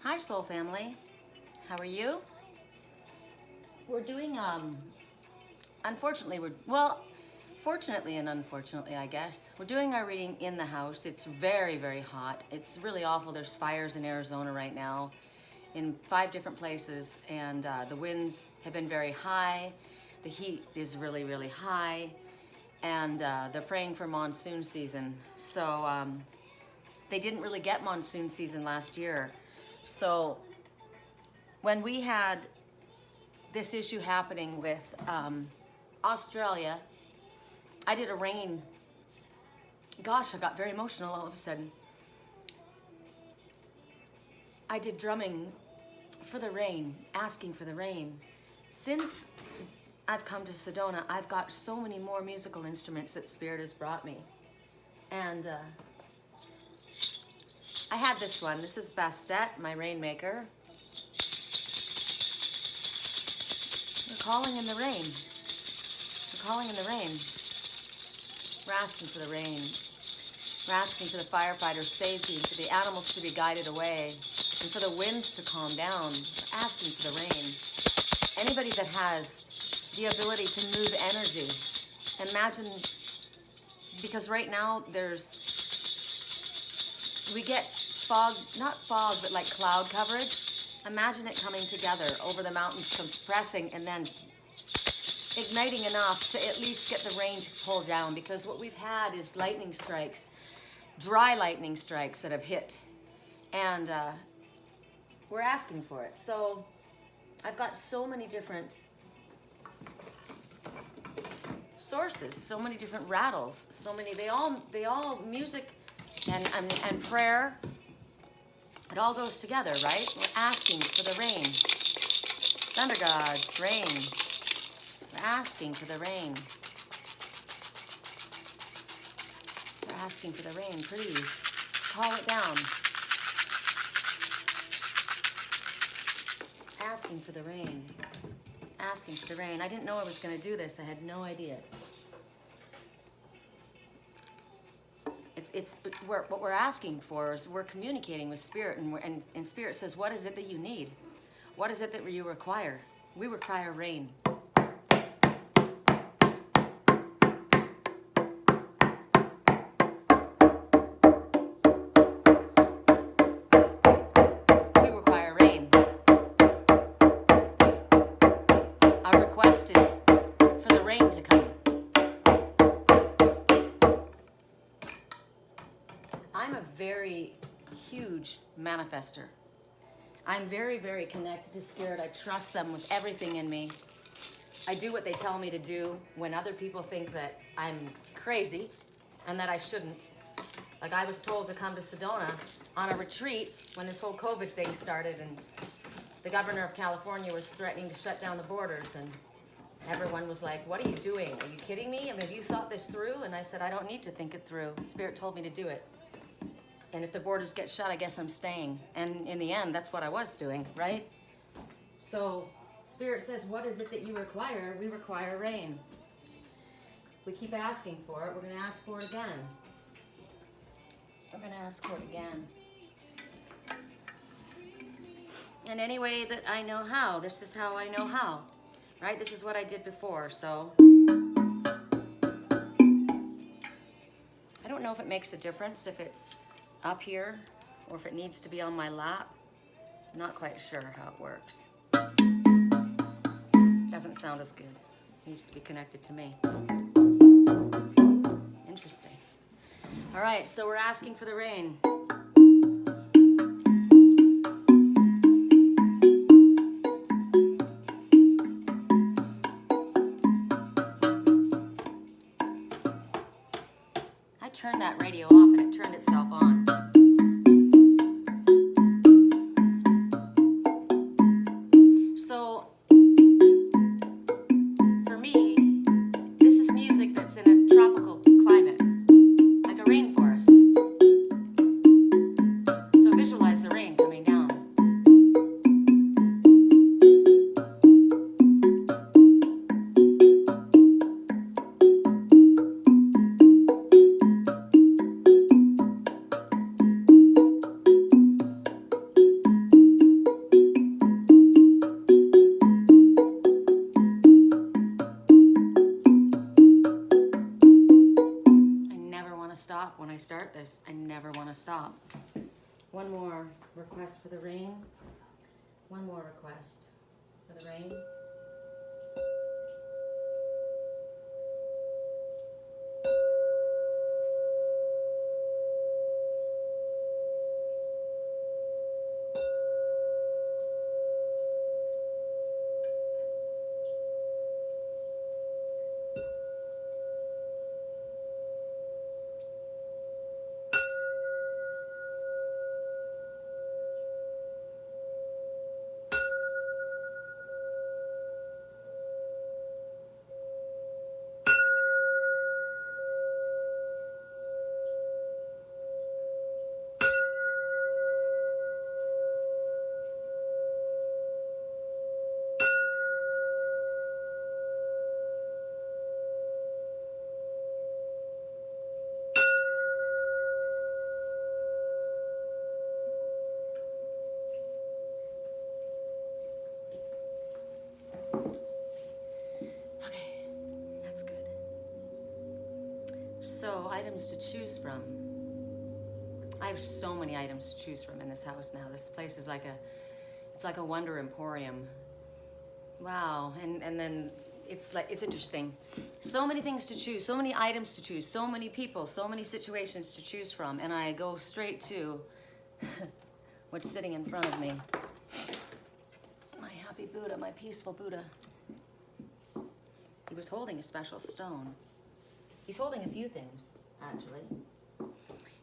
Hi, Soul Family. How are you? We're doing, unfortunately, fortunately and unfortunately, I guess. We're doing our reading in the house. It's very, very hot. It's really awful. There's fires in Arizona right now in 5 different places, and the winds have been very high. The heat is really, really high, and they're praying for monsoon season. So they didn't really get monsoon season last year. So when we had this issue happening with Australia, I did a rain. Gosh, I got very emotional all of a sudden. I did drumming for the rain, asking for the rain. Since I've come to Sedona, I've got so many more musical instruments that Spirit has brought me. And I had this one. This is Bastet, my rainmaker. We're calling in the rain. We're calling in the rain. We're asking for the rain. We're asking for the firefighters' safety, for the animals to be guided away, and for the winds to calm down. We're asking for the rain. Anybody that has the ability to move energy, imagine, because right now we get fog, not fog, but like cloud coverage. Imagine it coming together over the mountains, compressing, and then igniting enough to at least get the rain to pull down, because what we've had is lightning strikes, dry lightning strikes that have hit, and we're asking for it. So I've got so many different sources, so many different rattles, so many, they all music and prayer, it all goes together, right? We're asking for the rain. Thunder gods, rain. We're asking for the rain. We're asking for the rain, please. Call it down. Asking for the rain. Asking for the rain. I didn't know I was going to do this. I had no idea. What we're asking for is we're communicating with Spirit, and Spirit says, what is it that you need? What is it that you require? We require rain. We require rain. Our request is for the rain to come. I'm a very huge manifester. I'm very, very connected to Spirit. I trust them with everything in me. I do what they tell me to do when other people think that I'm crazy and that I shouldn't. Like, I was told to come to Sedona on a retreat when this whole COVID thing started, and the governor of California was threatening to shut down the borders, and everyone was like, what are you doing? Are you kidding me? I mean, have you thought this through? And I said, I don't need to think it through. Spirit told me to do it. And if the borders get shut, I guess I'm staying. And in the end, that's what I was doing, right? So Spirit says, what is it that you require? We require rain. We keep asking for it. We're going to ask for it again. We're going to ask for it again. In any way that I know how. This is how I know how. Right? This is what I did before, so. I don't know if it makes a difference if it's up here or if it needs to be on my lap. I'm not quite sure how it works. Doesn't sound as good. It needs to be connected to me. Interesting. All right, so we're asking for the rain. I turned that radio off and it turned itself on. So, for me, this is music that's in a tropical climate, like a rainforest. this. I never want to stop. One more request for the rain. One more request for the rain. So, items to choose from. I have so many items to choose from in this house now. This place is like a wonder emporium. Wow, and then it's interesting. So many things to choose, so many items to choose, so many people, so many situations to choose from, and I go straight to what's sitting in front of me. My happy Buddha, my peaceful Buddha. He was holding a special stone. He's holding a few things, actually.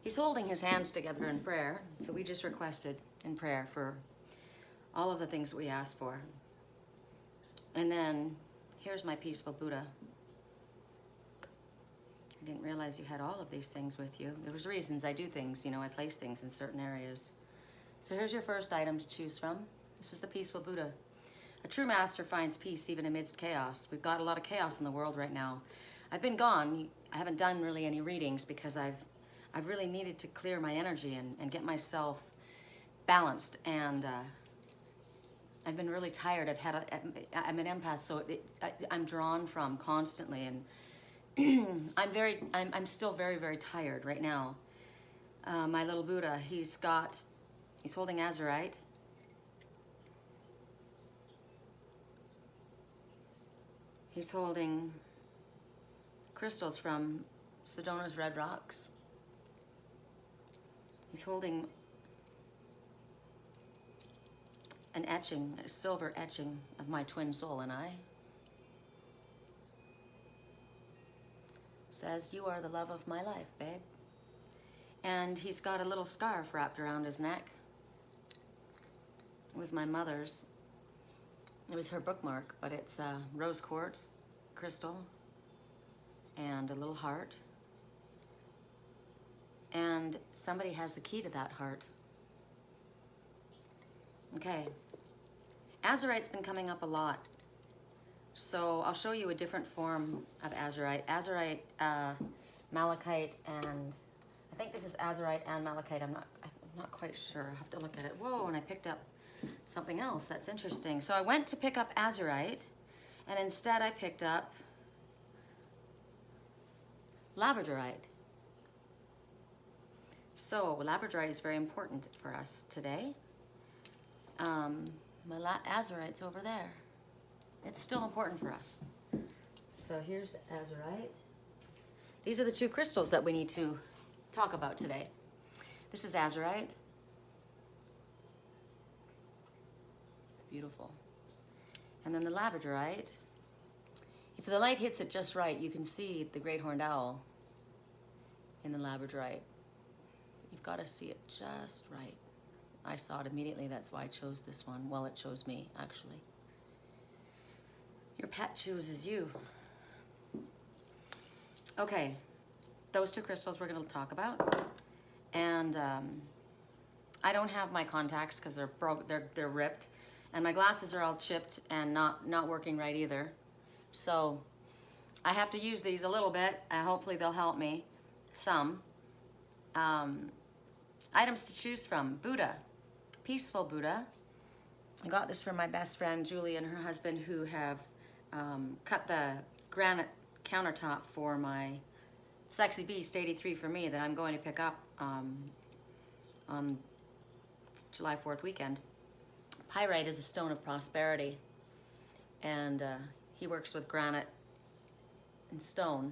He's holding his hands together in prayer. So we just requested in prayer for all of the things that we asked for. And then here's my peaceful Buddha. I didn't realize you had all of these things with you. There was reasons I do things, you know, I place things in certain areas. So here's your first item to choose from. This is the peaceful Buddha. A true master finds peace even amidst chaos. We've got a lot of chaos in the world right now. I've been gone. I haven't done really any readings because I've really needed to clear my energy and get myself balanced. And I've been really tired. I'm an empath, so I'm drawn from constantly, and I'm still very, very tired right now. My little Buddha, he's holding azurite. He's holding crystals from Sedona's red rocks. He's holding an etching, a silver etching of my twin soul and I. Says, "You are the love of my life, babe." And he's got a little scarf wrapped around his neck. It was my mother's. It was her bookmark, but it's rose quartz crystal and a little heart. And somebody has the key to that heart. Okay. Azurite's been coming up a lot. So I'll show you a different form of azurite. Azurite, malachite, and I think this is azurite and malachite. I'm not quite sure. I have to look at it. Whoa, and I picked up something else. That's interesting. So I went to pick up azurite, and instead I picked up labradorite. So labradorite is very important for us today. My azurite's over there. It's still important for us. So here's the azurite. These are the two crystals that we need to talk about today. This is azurite. It's beautiful. And then the labradorite. If the light hits it just right, you can see the great horned owl in the labradorite. You've got to see it just right. I saw it immediately. That's why I chose this one. Well, it chose me, actually. Your pet chooses you. Okay, those two crystals we're going to talk about. And I don't have my contacts because they're broke. They're ripped, and my glasses are all chipped and not working right either. So I have to use these a little bit. Hopefully they'll help me some. Items to choose from. Buddha, peaceful Buddha. I got this from my best friend Julie and her husband, who have cut the granite countertop for my Sexy Beast 83 for me that I'm going to pick up on July 4th weekend. Pyrite is a stone of prosperity, and he works with granite and stone.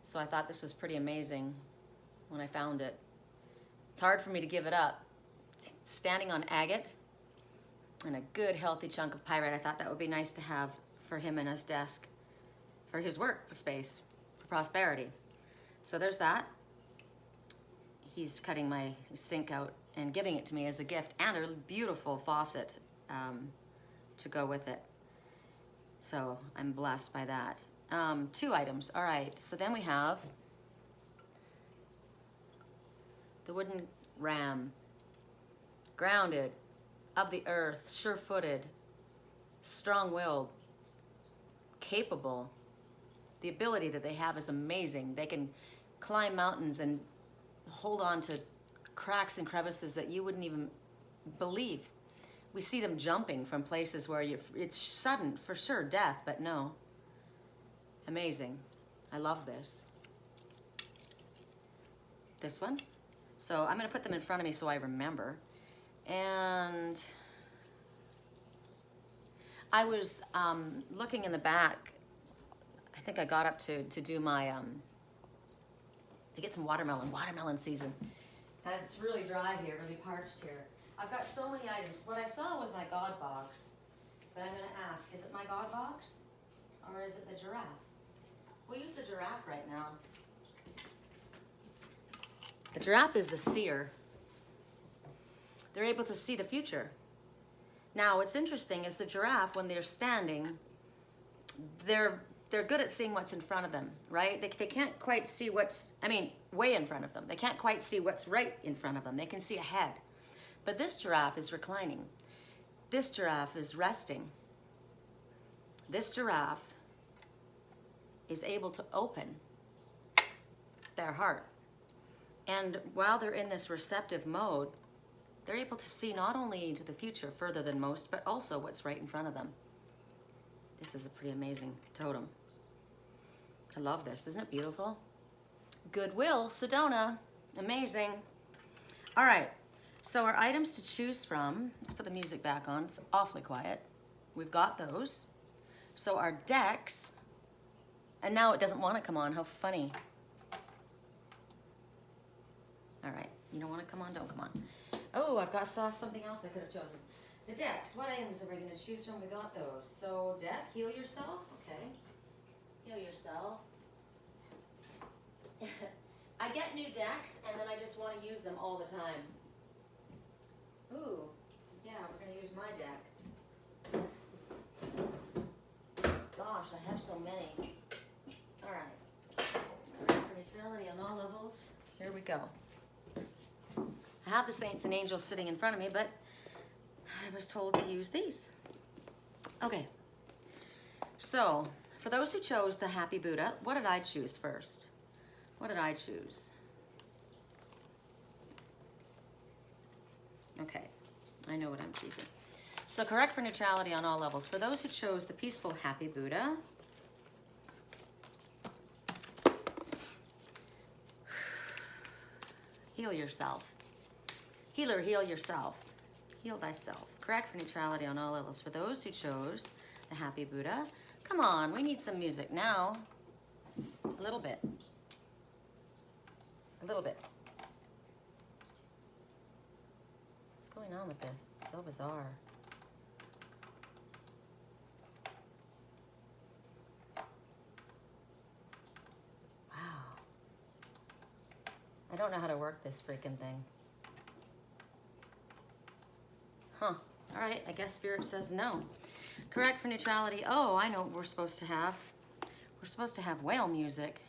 So I thought this was pretty amazing when I found it. It's hard for me to give it up. Standing on agate and a good healthy chunk of pyrite, I thought that would be nice to have for him in his desk, for his work space, for prosperity. So there's that. He's cutting my sink out and giving it to me as a gift, and a beautiful faucet to go with it. So I'm blessed by that. 2 items. All right, so then we have the wooden ram. Grounded, of the earth, sure-footed, strong-willed, capable. The ability that they have is amazing. They can climb mountains and hold on to cracks and crevices that you wouldn't even believe. We see them jumping from places where it's sudden, for sure, death, but no. Amazing. I love this. This one. So I'm going to put them in front of me so I remember. And I was looking in the back. I think I got up to do my, to get some watermelon season. And it's really dry here, really parched here. I've got so many items. What I saw was my God box. But I'm going to ask, is it my God box? Or is it the giraffe? We'll use the giraffe right now. The giraffe is the seer. They're able to see the future. Now, what's interesting is the giraffe, when they're standing, they're good at seeing what's in front of them, right? They can't quite see what's, way in front of them. They can't quite see what's right in front of them. They can see ahead. But this giraffe is reclining. This giraffe is resting. This giraffe is able to open their heart. And while they're in this receptive mode, they're able to see not only into the future further than most, but also what's right in front of them. This is a pretty amazing totem. I love this. Isn't it beautiful? Goodwill, Sedona. Amazing. All right. So our items to choose from, let's put the music back on. It's awfully quiet. We've got those. So our decks, and now it doesn't want to come on. How funny. All right. You don't want to come on? Don't come on. Oh, saw something else I could have chosen. The decks. What items are we going to choose from? We got those. So deck, heal yourself. Okay. Heal yourself. I get new decks and then I just want to use them all the time. Ooh, yeah, we're going to use my deck. Gosh, I have so many. All right. For neutrality on all levels. Here we go. I have the saints and angels sitting in front of me, but I was told to use these. Okay. So, for those who chose the Happy Buddha, what did I choose first? What did I choose? Okay, I know what I'm choosing. So correct for neutrality on all levels. For those who chose the peaceful Happy Buddha, heal yourself. Healer, heal yourself. Heal thyself. Correct for neutrality on all levels. For those who chose the Happy Buddha, come on, we need some music now. A little bit. A little bit. What's going on with this? It's so bizarre. Wow. I don't know how to work this freaking thing. Huh. All right, I guess Spirit says no. Correct for neutrality. Oh, I know what we're supposed to have. We're supposed to have whale music.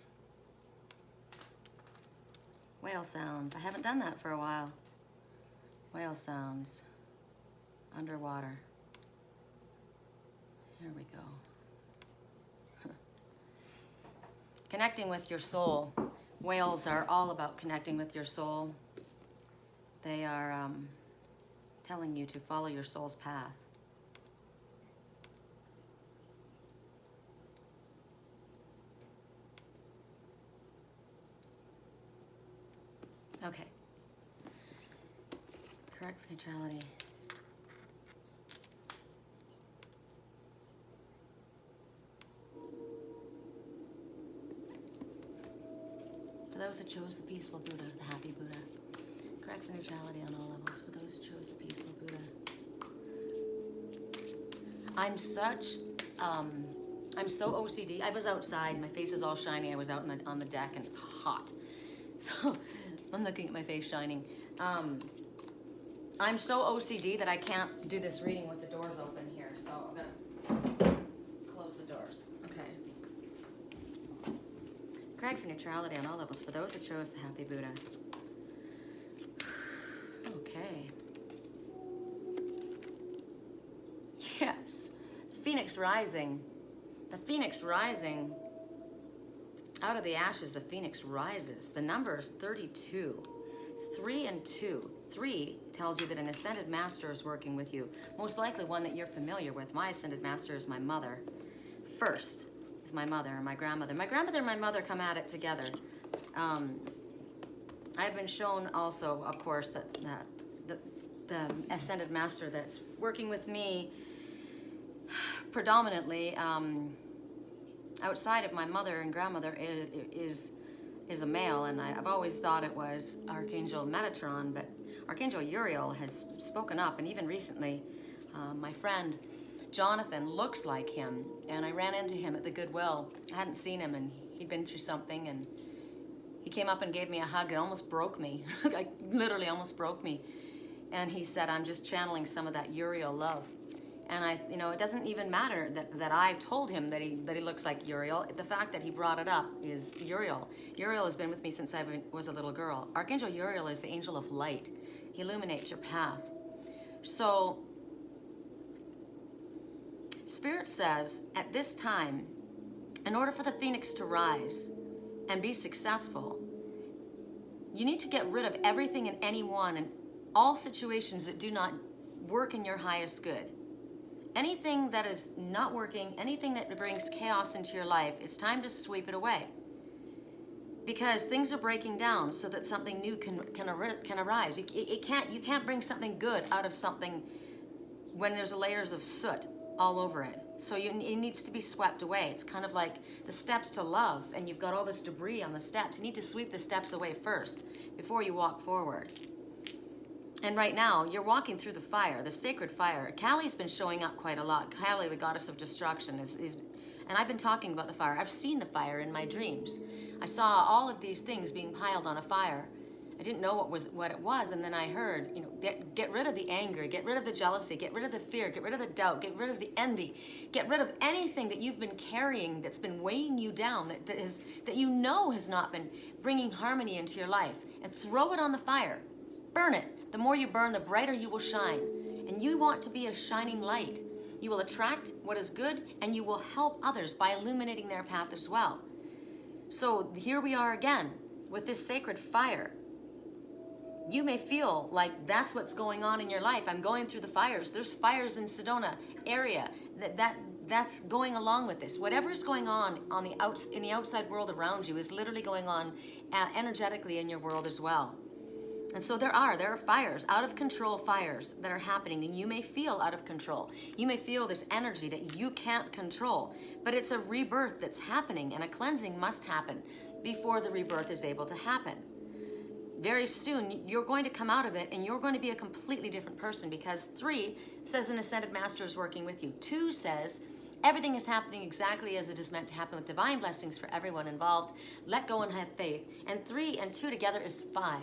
Whale sounds. I haven't done that for a while. Whale sounds. Underwater. Here we go. Connecting with your soul. Whales are all about connecting with your soul. They are telling you to follow your soul's path. Correct for neutrality. For those that chose the peaceful Buddha, the happy Buddha. Correct for neutrality on all levels. For those who chose the peaceful Buddha. I'm so OCD. I was outside. My face is all shiny. I was out on the deck, and it's hot. So I'm looking at my face shining. I'm so OCD that I can't do this reading with the doors open here. So I'm gonna close the doors. Okay. Correct for neutrality on all levels. For those that chose the happy Buddha. Okay. Yes. Phoenix rising. The phoenix rising. Out of the ashes, the phoenix rises. The number is 32. 3 and 2. 3 tells you that an ascended master is working with you. Most likely one that you're familiar with. My ascended master is my mother. First is my mother and my grandmother. My grandmother and my mother come at it together. I've been shown also, of course, that the ascended master that's working with me predominantly outside of my mother and grandmother is a male, and I've always thought it was Archangel Metatron, but Archangel Uriel has spoken up, and even recently my friend Jonathan looks like him, and I ran into him at the Goodwill. I hadn't seen him, and he'd been through something, and he came up and gave me a hug. It almost broke me. Like, literally almost broke me. And he said, I'm just channeling some of that Uriel love. And it doesn't even matter that I told him that he looks like Uriel. The fact that he brought it up is Uriel. Uriel has been with me since I was a little girl. Archangel Uriel is the angel of light. He illuminates your path. So, Spirit says, at this time, in order for the phoenix to rise and be successful, you need to get rid of everything and anyone and all situations that do not work in your highest good. Anything that is not working, anything that brings chaos into your life, it's time to sweep it away. Because things are breaking down so that something new can arise. You can't bring something good out of something when there's layers of soot all over it. So it needs to be swept away. It's kind of like the steps to love, and you've got all this debris on the steps. You need to sweep the steps away first before you walk forward. And right now, you're walking through the fire, the sacred fire. Kali's been showing up quite a lot. Kali, the goddess of destruction, and I've been talking about the fire. I've seen the fire in my dreams. I saw all of these things being piled on a fire. I didn't know what it was, and then I heard, get rid of the anger, get rid of the jealousy, get rid of the fear, get rid of the doubt, get rid of the envy, get rid of anything that you've been carrying that's been weighing you down, that has not been bringing harmony into your life, and throw it on the fire. Burn it. The more you burn, the brighter you will shine. And you want to be a shining light. You will attract what is good, and you will help others by illuminating their path as well. So here we are again with this sacred fire. You may feel like that's what's going on in your life. I'm going through the fires. There's fires in Sedona area. That's going along with this. Whatever's going on in the outside world around you is literally going on energetically in your world as well. And so there are fires, out of control fires that are happening, and you may feel out of control. You may feel this energy that you can't control, but it's a rebirth that's happening, and a cleansing must happen before the rebirth is able to happen. Very soon, you're going to come out of it, and you're going to be a completely different person, because 3 says an ascended master is working with you. 2 says everything is happening exactly as it is meant to happen, with divine blessings for everyone involved. Let go and have faith. And 3 and 2 together is 5.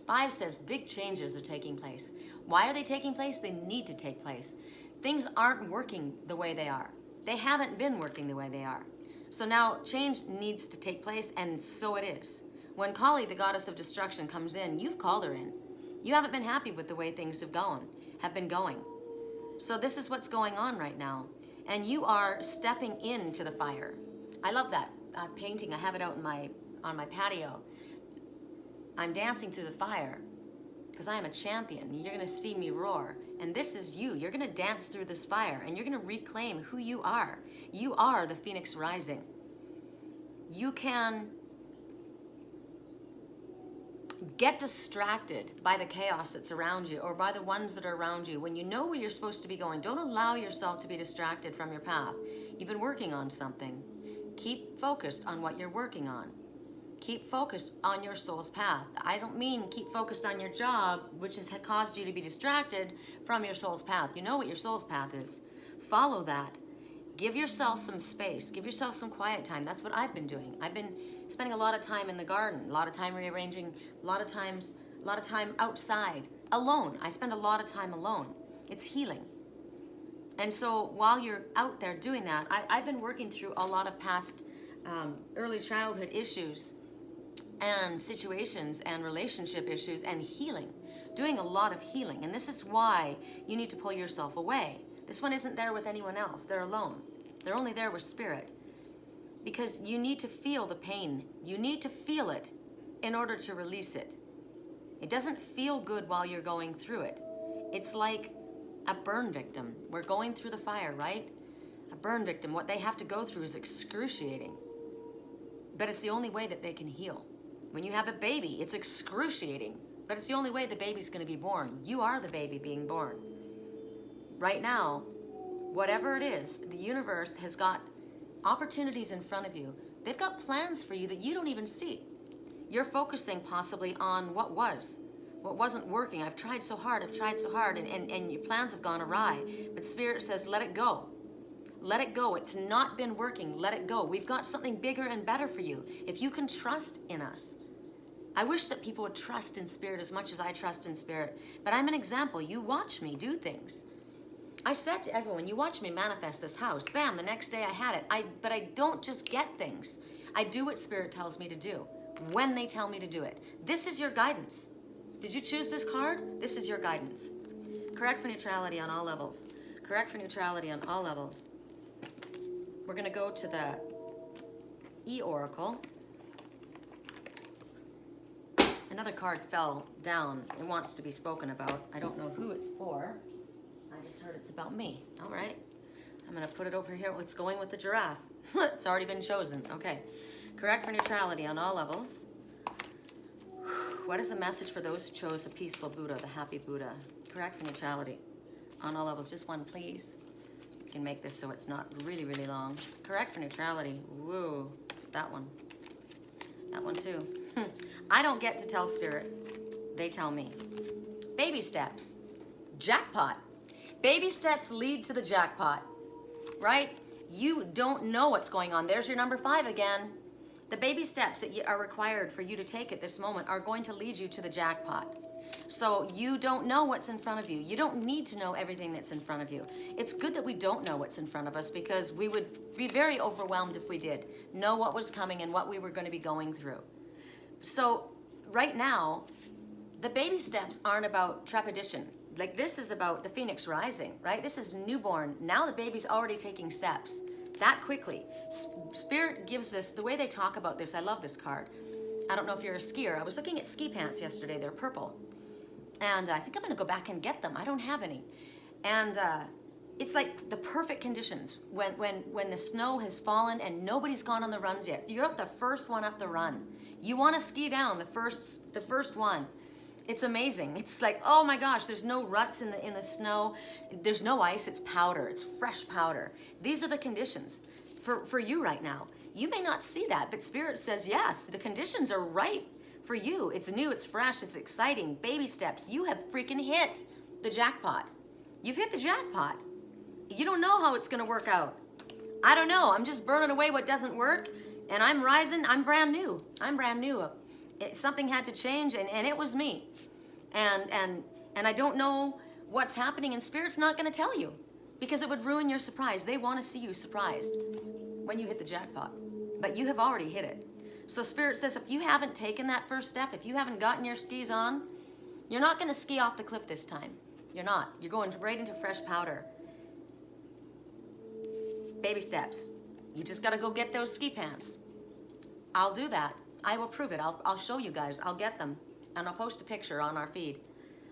5 says big changes are taking place. Why are they taking place? They need to take place. Things aren't working the way they are. They haven't been working the way they are. So now change needs to take place, and so it is. When Kali, the goddess of destruction, comes in, you've called her in. You haven't been happy with the way things have been going. So this is what's going on right now. And you are stepping into the fire. I love that painting. I have it out on my patio. I'm dancing through the fire because I am a champion. You're going to see me roar. And this is you. You're going to dance through this fire, and you're going to reclaim who you are. You are the phoenix rising. You can Get distracted by the chaos that's around you or by the ones that are around you. When you know where you're supposed to be going, don't allow yourself to be distracted from your path. You've been working on something. Keep focused on what you're working on. Keep focused on your soul's path. I don't mean keep focused on your job, which has caused you to be distracted from your soul's path. You know what your soul's path is. Follow that. Give yourself some space. Give yourself some quiet time. That's what I've been doing. I've been spending a lot of time in the garden, a lot of time rearranging, a lot of time outside, alone. I spend a lot of time alone. It's healing. And so while you're out there doing that, I've been working through a lot of past early childhood issues and situations and relationship issues and healing, doing a lot of healing. And this is why you need to pull yourself away. This one isn't there with anyone else. They're alone. They're only there with spirit. Because you need to feel the pain. You need to feel it in order to release it. It doesn't feel good while you're going through it. It's like a burn victim. We're going through the fire, right? A burn victim, what they have to go through is excruciating. But it's the only way that they can heal. When you have a baby, it's excruciating. But it's the only way the baby's going to be born. You are the baby being born. Right now, whatever it is, the universe has got opportunities in front of you. They've got plans for you that you don't even see. You're focusing possibly on what wasn't working. I've tried so hard, and your plans have gone awry. But Spirit says, let it go. Let it go. It's not been working. Let it go. We've got something bigger and better for you. If you can trust in us. I wish that people would trust in Spirit as much as I trust in Spirit. But I'm an example. You watch me do things. I said to everyone, you watch me manifest this house. Bam, the next day I had it. But I don't just get things. I do what Spirit tells me to do, when they tell me to do it. This is your guidance. Did you choose this card? This is your guidance. Correct for neutrality on all levels. Correct for neutrality on all levels. We're going to go to the E-Oracle. Another card fell down. It wants to be spoken about. I don't know who it's for. I just heard it's about me. All right. I'm going to put it over here. It's going with the giraffe. It's already been chosen. Okay. Correct for neutrality on all levels. What is the message for those who chose the peaceful Buddha, the happy Buddha? Correct for neutrality on all levels. Just one, please. You can make this so it's not really, really long. Correct for neutrality. Woo. That one. That one too. I don't get to tell Spirit. They tell me. Baby steps. Jackpot. Baby steps lead to the jackpot, right? You don't know what's going on. There's your number 5 again. The baby steps that are required for you to take at this moment are going to lead you to the jackpot. So you don't know what's in front of you. You don't need to know everything that's in front of you. It's good that we don't know what's in front of us because we would be very overwhelmed if we did know what was coming and what we were going to be going through. So right now, the baby steps aren't about trepidation. Like this is about the phoenix rising, right? This is newborn. Now the baby's already taking steps that quickly. Spirit gives this, the way they talk about this, I love this card. I don't know if you're a skier. I was looking at ski pants yesterday. They're purple. And I think I'm going to go back and get them. I don't have any. And it's like the perfect conditions when the snow has fallen and nobody's gone on the runs yet. You're up the first one up the run. You want to ski down the first one. It's amazing. It's like, oh my gosh, there's no ruts in the snow. There's no ice. It's powder. It's fresh powder. These are the conditions for you right now. You may not see that, but Spirit says, yes, the conditions are right for you. It's new, it's fresh, it's exciting. Baby steps. You have freaking hit the jackpot. You've hit the jackpot. You don't know how it's going to work out. I don't know. I'm just burning away what doesn't work, and I'm rising. I'm brand new. I'm brand new. Something had to change, and it was me. And I don't know what's happening, and Spirit's not going to tell you because it would ruin your surprise. They want to see you surprised when you hit the jackpot, but you have already hit it. So Spirit says if you haven't taken that first step, if you haven't gotten your skis on, you're not going to ski off the cliff this time. You're not. You're going right into fresh powder. Baby steps. You just got to go get those ski pants. I'll do that. I will prove it. I'll show you guys. I'll get them, and I'll post a picture on our feed.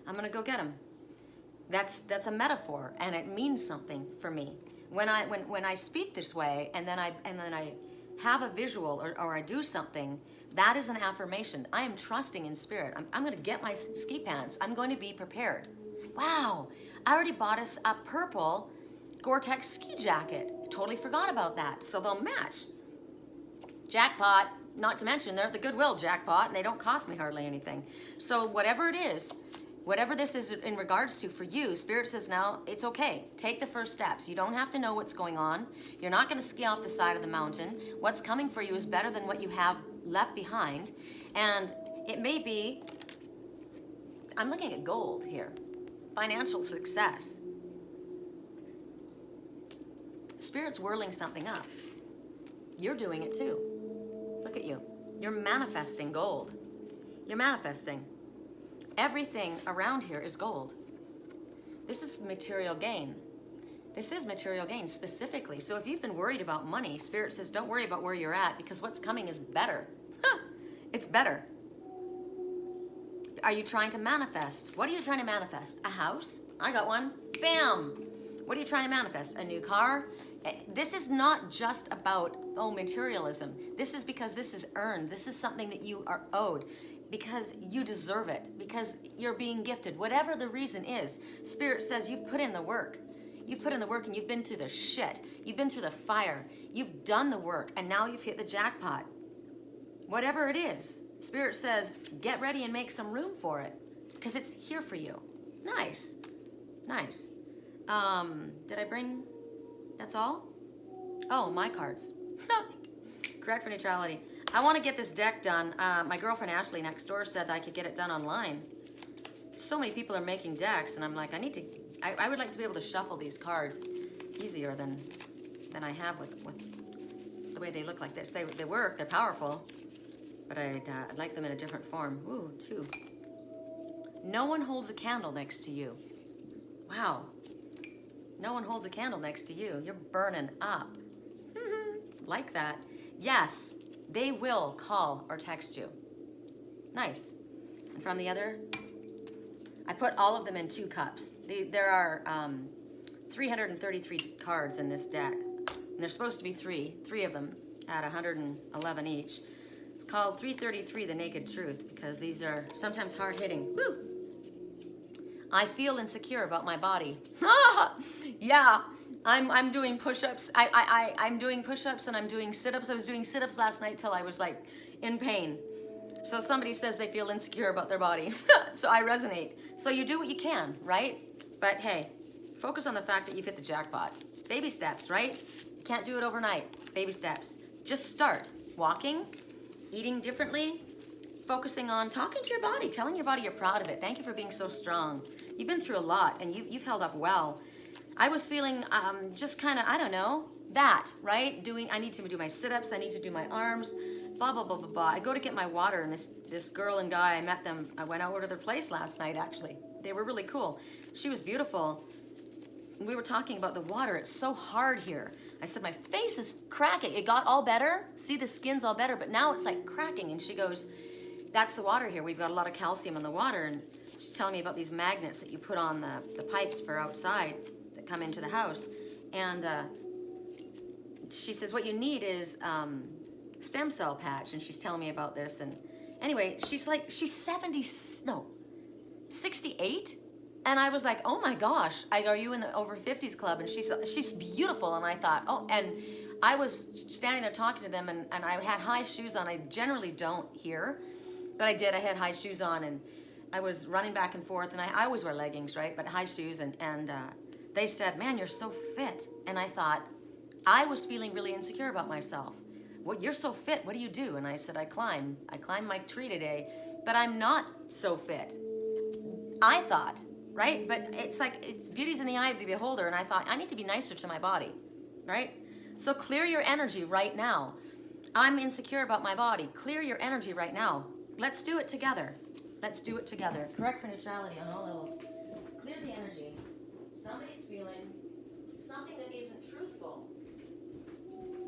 I'm gonna go get them. That's a metaphor, and it means something for me. When I speak this way, and then I have a visual or I do something, that is an affirmation. I am trusting in spirit. I'm going to get my ski pants. I'm going to be prepared. Wow, I already bought us a purple Gore-Tex ski jacket. Totally forgot about that. So they'll match. Jackpot, not to mention they're at the Goodwill Jackpot and they don't cost me hardly anything. So whatever it is, whatever this is in regards to for you, Spirit says now it's okay. Take the first steps. You don't have to know what's going on. You're not going to ski off the side of the mountain. What's coming for you is better than what you have left behind. And it may be, I'm looking at gold here. Financial success. Spirit's whirling something up. You're doing it too. Look at you. You're manifesting gold. You're manifesting. Everything around here is gold. This is material gain. This is material gain specifically. So if you've been worried about money, Spirit says don't worry about where you're at because what's coming is better. It's better. Are you trying to manifest? What are you trying to manifest? A house? I got one. Bam! What are you trying to manifest? A new car? This is not just about, materialism. This is because this is earned. This is something that you are owed because you deserve it, because you're being gifted. Whatever the reason is, Spirit says you've put in the work. You've put in the work and you've been through the shit. You've been through the fire. You've done the work and now you've hit the jackpot. Whatever it is, Spirit says, get ready and make some room for it because it's here for you. Nice. Nice. Did I bring, that's all? Oh, my cards. Correct for neutrality. I want to get this deck done. My girlfriend Ashley next door said that I could get it done online. So many people are making decks and I'm like, I would like to be able to shuffle these cards easier than I have with the way they look like this. They work, they're powerful. But I'd like them in a different form. Ooh, 2. No one holds a candle next to you. Wow. No one holds a candle next to you. You're burning up. Like that. Yes, they will call or text you. Nice. And from the other, I put all of them in 2 cups. There are 333 cards in this deck. And there's supposed to be 3 of them at 111 each. It's called 333, The Naked Truth, because these are sometimes hard-hitting. Woo! I feel insecure about my body. Yeah, I'm doing push-ups. I'm doing push-ups and I'm doing sit-ups. I was doing sit-ups last night till I was like in pain. So somebody says they feel insecure about their body. So I resonate. So you do what you can, right? But hey, focus on the fact that you've hit the jackpot. Baby steps, right? You can't do it overnight. Baby steps. Just start walking, eating differently, focusing on talking to your body, telling your body you're proud of it. Thank you for being so strong. You've been through a lot and you've held up well. I was feeling just kind of, I don't know, that, right? I need to do my sit-ups, I need to do my arms, blah, blah, blah, blah, blah. I go to get my water and this girl and guy, I met them, I went over to their place last night actually. They were really cool. She was beautiful. We were talking about the water. It's so hard here. I said, my face is cracking. It got all better. See, the skin's all better, but now it's like cracking. And she goes, that's the water here. We've got a lot of calcium in the water. And she's telling me about these magnets that you put on the pipes for outside that come into the house. And she says, what you need is stem cell patch. And she's telling me about this. And anyway, she's 68. And I was like, oh my gosh, are you in the over 50s club? And she's beautiful. And I thought, oh, and I was standing there talking to them and I had high shoes on. I generally don't here, but I did. I had high shoes on and I was running back and forth and I always wear leggings, right? But high shoes and they said, man, you're so fit. And I thought, I was feeling really insecure about myself. What, you're so fit, what do you do? And I said, I climbed my tree today, but I'm not so fit. I thought, right? But it's like, beauty's in the eye of the beholder. And I thought, I need to be nicer to my body, right? So clear your energy right now. I'm insecure about my body. Clear your energy right now. Let's do it together. Let's do it together. Correct for neutrality on all levels. Clear the energy. Somebody's feeling something that isn't truthful.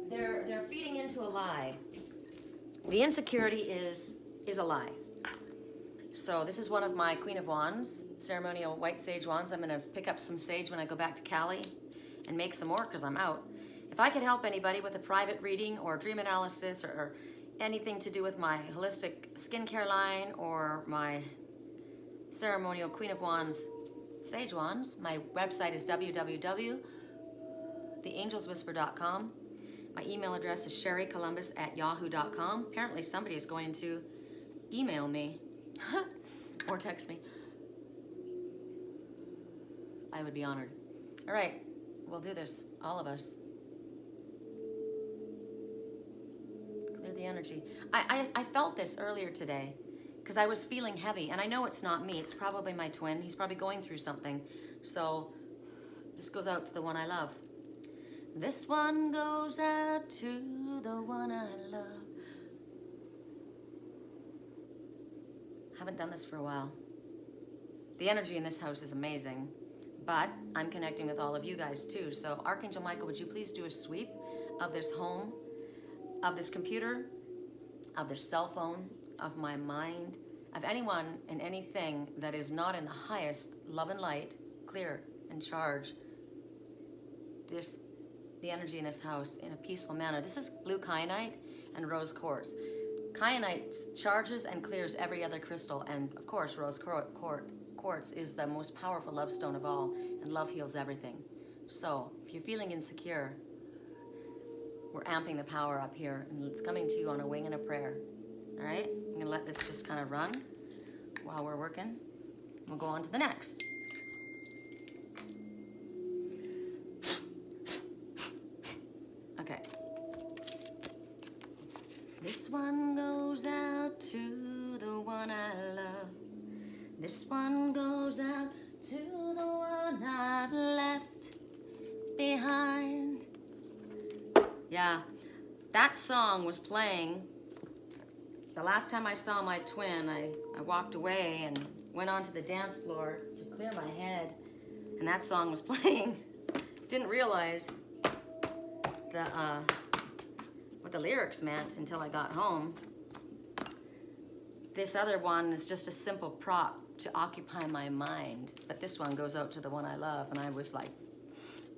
They're feeding into a lie. The insecurity is a lie. So this is one of my Queen of Wands, ceremonial white sage wands. I'm going to pick up some sage when I go back to Cali and make some more because I'm out. If I could help anybody with a private reading or dream analysis or anything to do with my holistic skincare line or my ceremonial Queen of Wands Sage Wands, my website is www.theangelswhisper.com. My email address is sherrycolumbus@yahoo.com. Apparently somebody is going to email me or text me. I would be honored. All right, we'll do this, all of us. Clear the energy. I felt this earlier today because I was feeling heavy, and I know it's not me. It's probably my twin. He's probably going through something. So this goes out to the one I love. This one goes out to the one I love. Haven't done this for a while. The energy in this house is amazing, but I'm connecting with all of you guys too. So Archangel Michael, would you please do a sweep of this home, of this computer, of this cell phone, of my mind, of anyone and anything that is not in the highest love and light, clear and charge the energy in this house in a peaceful manner. This is blue kyanite and rose quartz. Kyanite charges and clears every other crystal, and of course rose quartz is the most powerful love stone of all, and love heals everything. So if you're feeling insecure, we're amping the power up here, and it's coming to you on a wing and a prayer. All right, I'm gonna let this just kind of run while we're working. We'll go on to the next. Okay. This one goes out to the one I love. This one goes out to the one I've left behind. Yeah, that song was playing. The last time I saw my twin, I walked away and went onto the dance floor to clear my head, and that song was playing. Didn't realize what the lyrics meant until I got home. This other one is just a simple prop to occupy my mind, but this one goes out to the one I love, and I was like,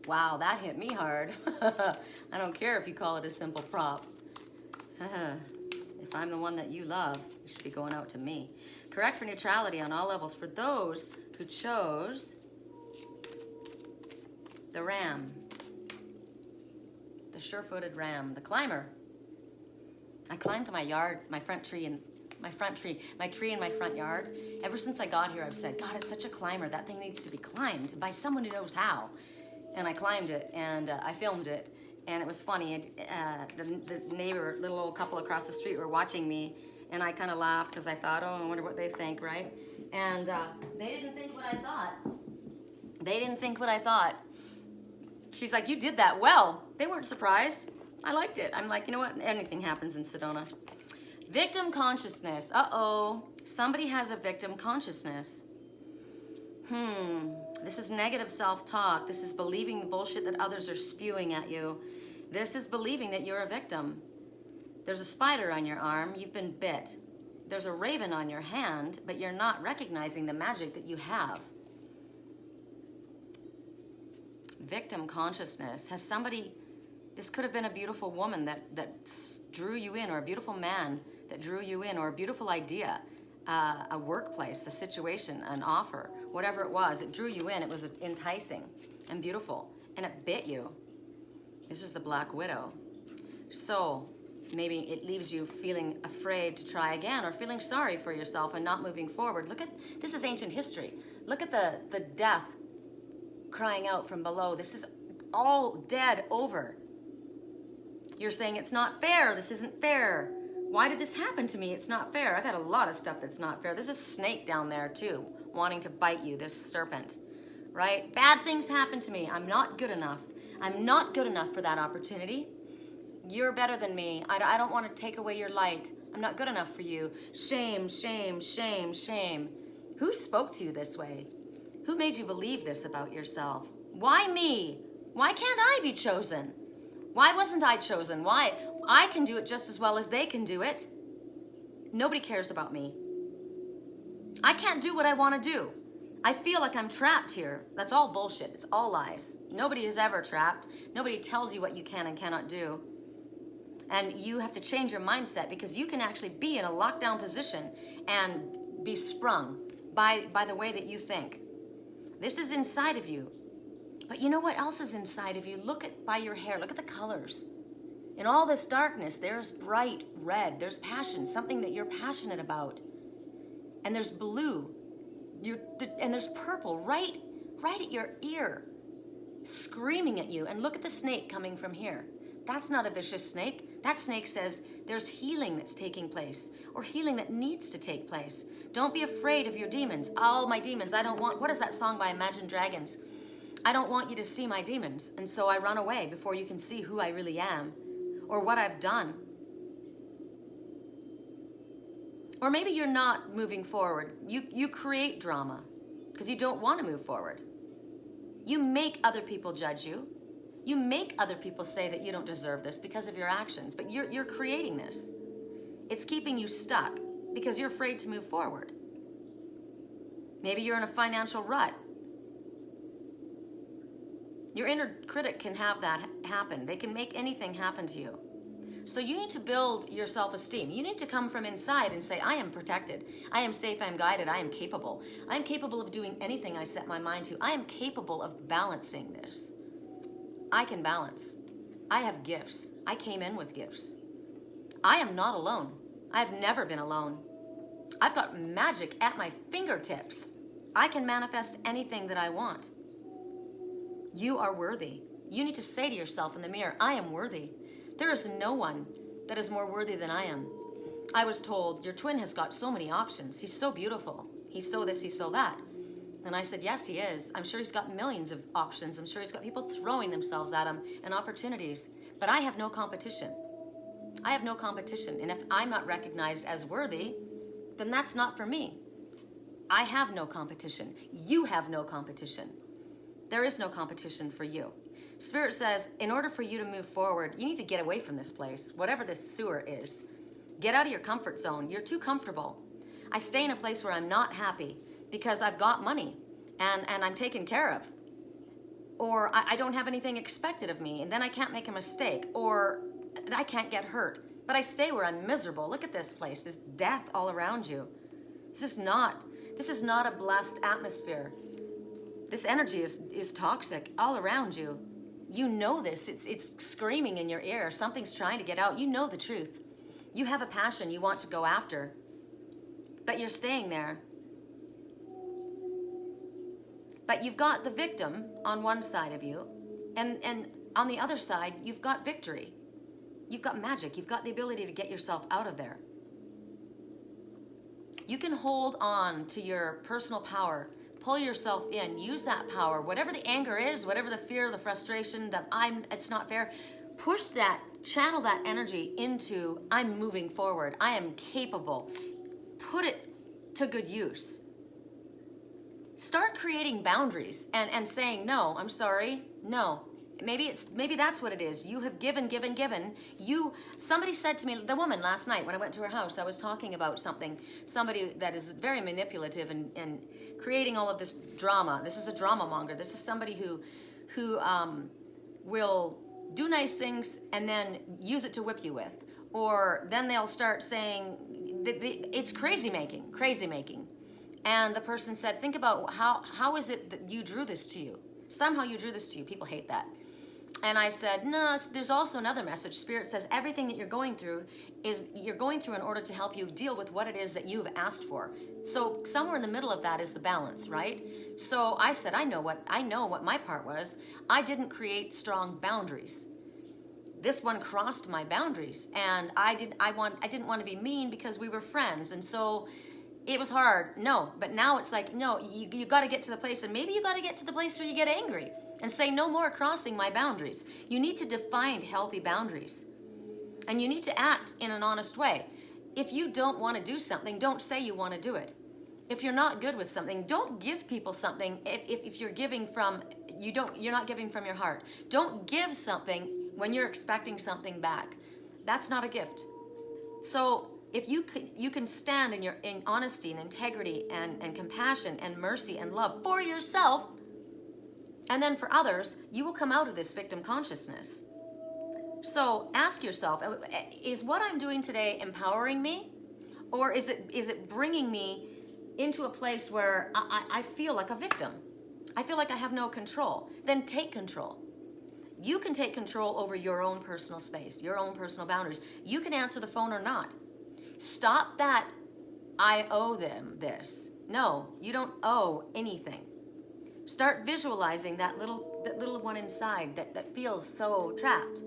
wow, that hit me hard. I don't care if you call it a simple prop. If I'm the one that you love, it should be going out to me. Correct for neutrality on all levels for those who chose the ram, the sure-footed ram, the climber. I climbed my yard, my tree in my front yard. Ever since I got here, I've said, God, it's such a climber. That thing needs to be climbed by someone who knows how. And I climbed it, and I filmed it. And it was funny. The neighbor, little old couple across the street, were watching me, and I kind of laughed because I thought, oh, I wonder what they think, right? And they didn't think what I thought. They didn't think what I thought. She's like, you did that well. They weren't surprised. I liked it. I'm like, you know what? Anything happens in Sedona. Victim consciousness. Uh-oh. Somebody has a victim consciousness. This is negative self-talk. This is believing the bullshit that others are spewing at you. This is believing that you're a victim. There's a spider on your arm. You've been bit. There's a raven on your hand, but you're not recognizing the magic that you have. Victim consciousness. Has somebody... This could have been a beautiful woman that drew you in, or a beautiful man that drew you in, or a beautiful idea, a workplace, a situation, an offer, whatever it was. It drew you in. It was enticing and beautiful, and it bit you. This is the Black Widow. So maybe it leaves you feeling afraid to try again, or feeling sorry for yourself and not moving forward. Look at, this is ancient history. Look at the death crying out from below. This is all dead over. You're saying it's not fair. This isn't fair. Why did this happen to me? It's not fair. I've had a lot of stuff that's not fair. There's a snake down there too, wanting to bite you, this serpent, right? Bad things happen to me. I'm not good enough. I'm not good enough for that opportunity. You're better than me. I don't want to take away your light. I'm not good enough for you. Shame, shame, shame, shame. Who spoke to you this way? Who made you believe this about yourself? Why me? Why can't I be chosen? Why wasn't I chosen? Why? I can do it just as well as they can do it. Nobody cares about me. I can't do what I want to do. I feel like I'm trapped here. That's all bullshit. It's all lies. Nobody is ever trapped. Nobody tells you what you can and cannot do. And you have to change your mindset, because you can actually be in a lockdown position and be sprung by the way that you think. This is inside of you. But you know what else is inside of you? Look at by your hair. Look at the colors. In all this darkness, there's bright red. There's passion, something that you're passionate about. And there's blue. And there's purple right at your ear, screaming at you. And look at the snake coming from here. That's not a vicious snake. That snake says there's healing that's taking place, or healing that needs to take place. Don't be afraid of your demons. All my demons, I don't want, what is that song by Imagine Dragons? I don't want you to see my demons, and so I run away before you can see who I really am, or what I've done. Or maybe you're not moving forward. You create drama because you don't want to move forward. You make other people judge you. You make other people say that you don't deserve this because of your actions, but you're creating this. It's keeping you stuck because you're afraid to move forward. Maybe you're in a financial rut. Your inner critic can have that happen. They can make anything happen to you. So you need to build your self-esteem. You need to come from inside and say, I am protected. I am safe. I am guided. I am capable. I am capable of doing anything I set my mind to. I am capable of balancing this. I can balance. I have gifts. I came in with gifts. I am not alone. I've never been alone. I've got magic at my fingertips. I can manifest anything that I want. You are worthy. You need to say to yourself in the mirror, I am worthy. There is no one that is more worthy than I am. I was told, your twin has got so many options. He's so beautiful. He's so this, he's so that. And I said, yes, he is. I'm sure he's got millions of options. I'm sure he's got people throwing themselves at him and opportunities. But I have no competition. I have no competition. And if I'm not recognized as worthy, then that's not for me. I have no competition. You have no competition. There is no competition for you. Spirit says, in order for you to move forward, you need to get away from this place, whatever this sewer is. Get out of your comfort zone. You're too comfortable. I stay in a place where I'm not happy because I've got money and I'm taken care of. Or I don't have anything expected of me, and then I can't make a mistake, or I can't get hurt. But I stay where I'm miserable. Look at this place. There's death all around you. This is not a blessed atmosphere. This energy is toxic all around you. You know this. It's screaming in your ear. Something's trying to get out. You know the truth. You have a passion you want to go after, but you're staying there. But you've got the victim on one side of you, and on the other side, you've got victory. You've got magic. You've got the ability to get yourself out of there. You can hold on to your personal power. Pull yourself in. Use that power. Whatever the anger is, whatever the fear, the frustration, it's not fair, push that, channel that energy into, I'm moving forward. I am capable. Put it to good use. Start creating boundaries and saying, no, I'm sorry, no. Maybe that's what it is. You have given. Somebody said to me, the woman last night when I went to her house, I was talking about somebody that is very manipulative and creating all of this drama. This is a drama monger. This is somebody who will do nice things and then use it to whip you with. Or then they'll start saying, it's crazy making. And the person said, think about how is it that you drew this to you? Somehow you drew this to you. People hate that. And I said, no, there's also another message. Spirit says everything that you're going through in order to help you deal with what it is that you've asked for. So somewhere in the middle of that is the balance, right? So I said, I know what my part was. I didn't create strong boundaries. This one crossed my boundaries, and I didn't want to be mean because we were friends, and so it was hard. No, but now it's like, no, you got to get to the place, and maybe you got to get to the place where you get angry and say, no more crossing my boundaries. You need to define healthy boundaries, and you need to act in an honest way. If you don't want to do something, don't say you want to do it. If you're not good with something, don't give people something. If you're giving from, you're not giving from your heart. Don't give something when you're expecting something back. That's not a gift. So If you can stand in honesty and integrity and compassion and mercy and love for yourself and then for others, you will come out of this victim consciousness. So ask yourself, is what I'm doing today empowering me? Or is it bringing me into a place where I feel like a victim? I feel like I have no control. Then take control. You can take control over your own personal space, your own personal boundaries. You can answer the phone or not. Stop that, I owe them this. No, you don't owe anything. Start visualizing that little one inside that feels so trapped.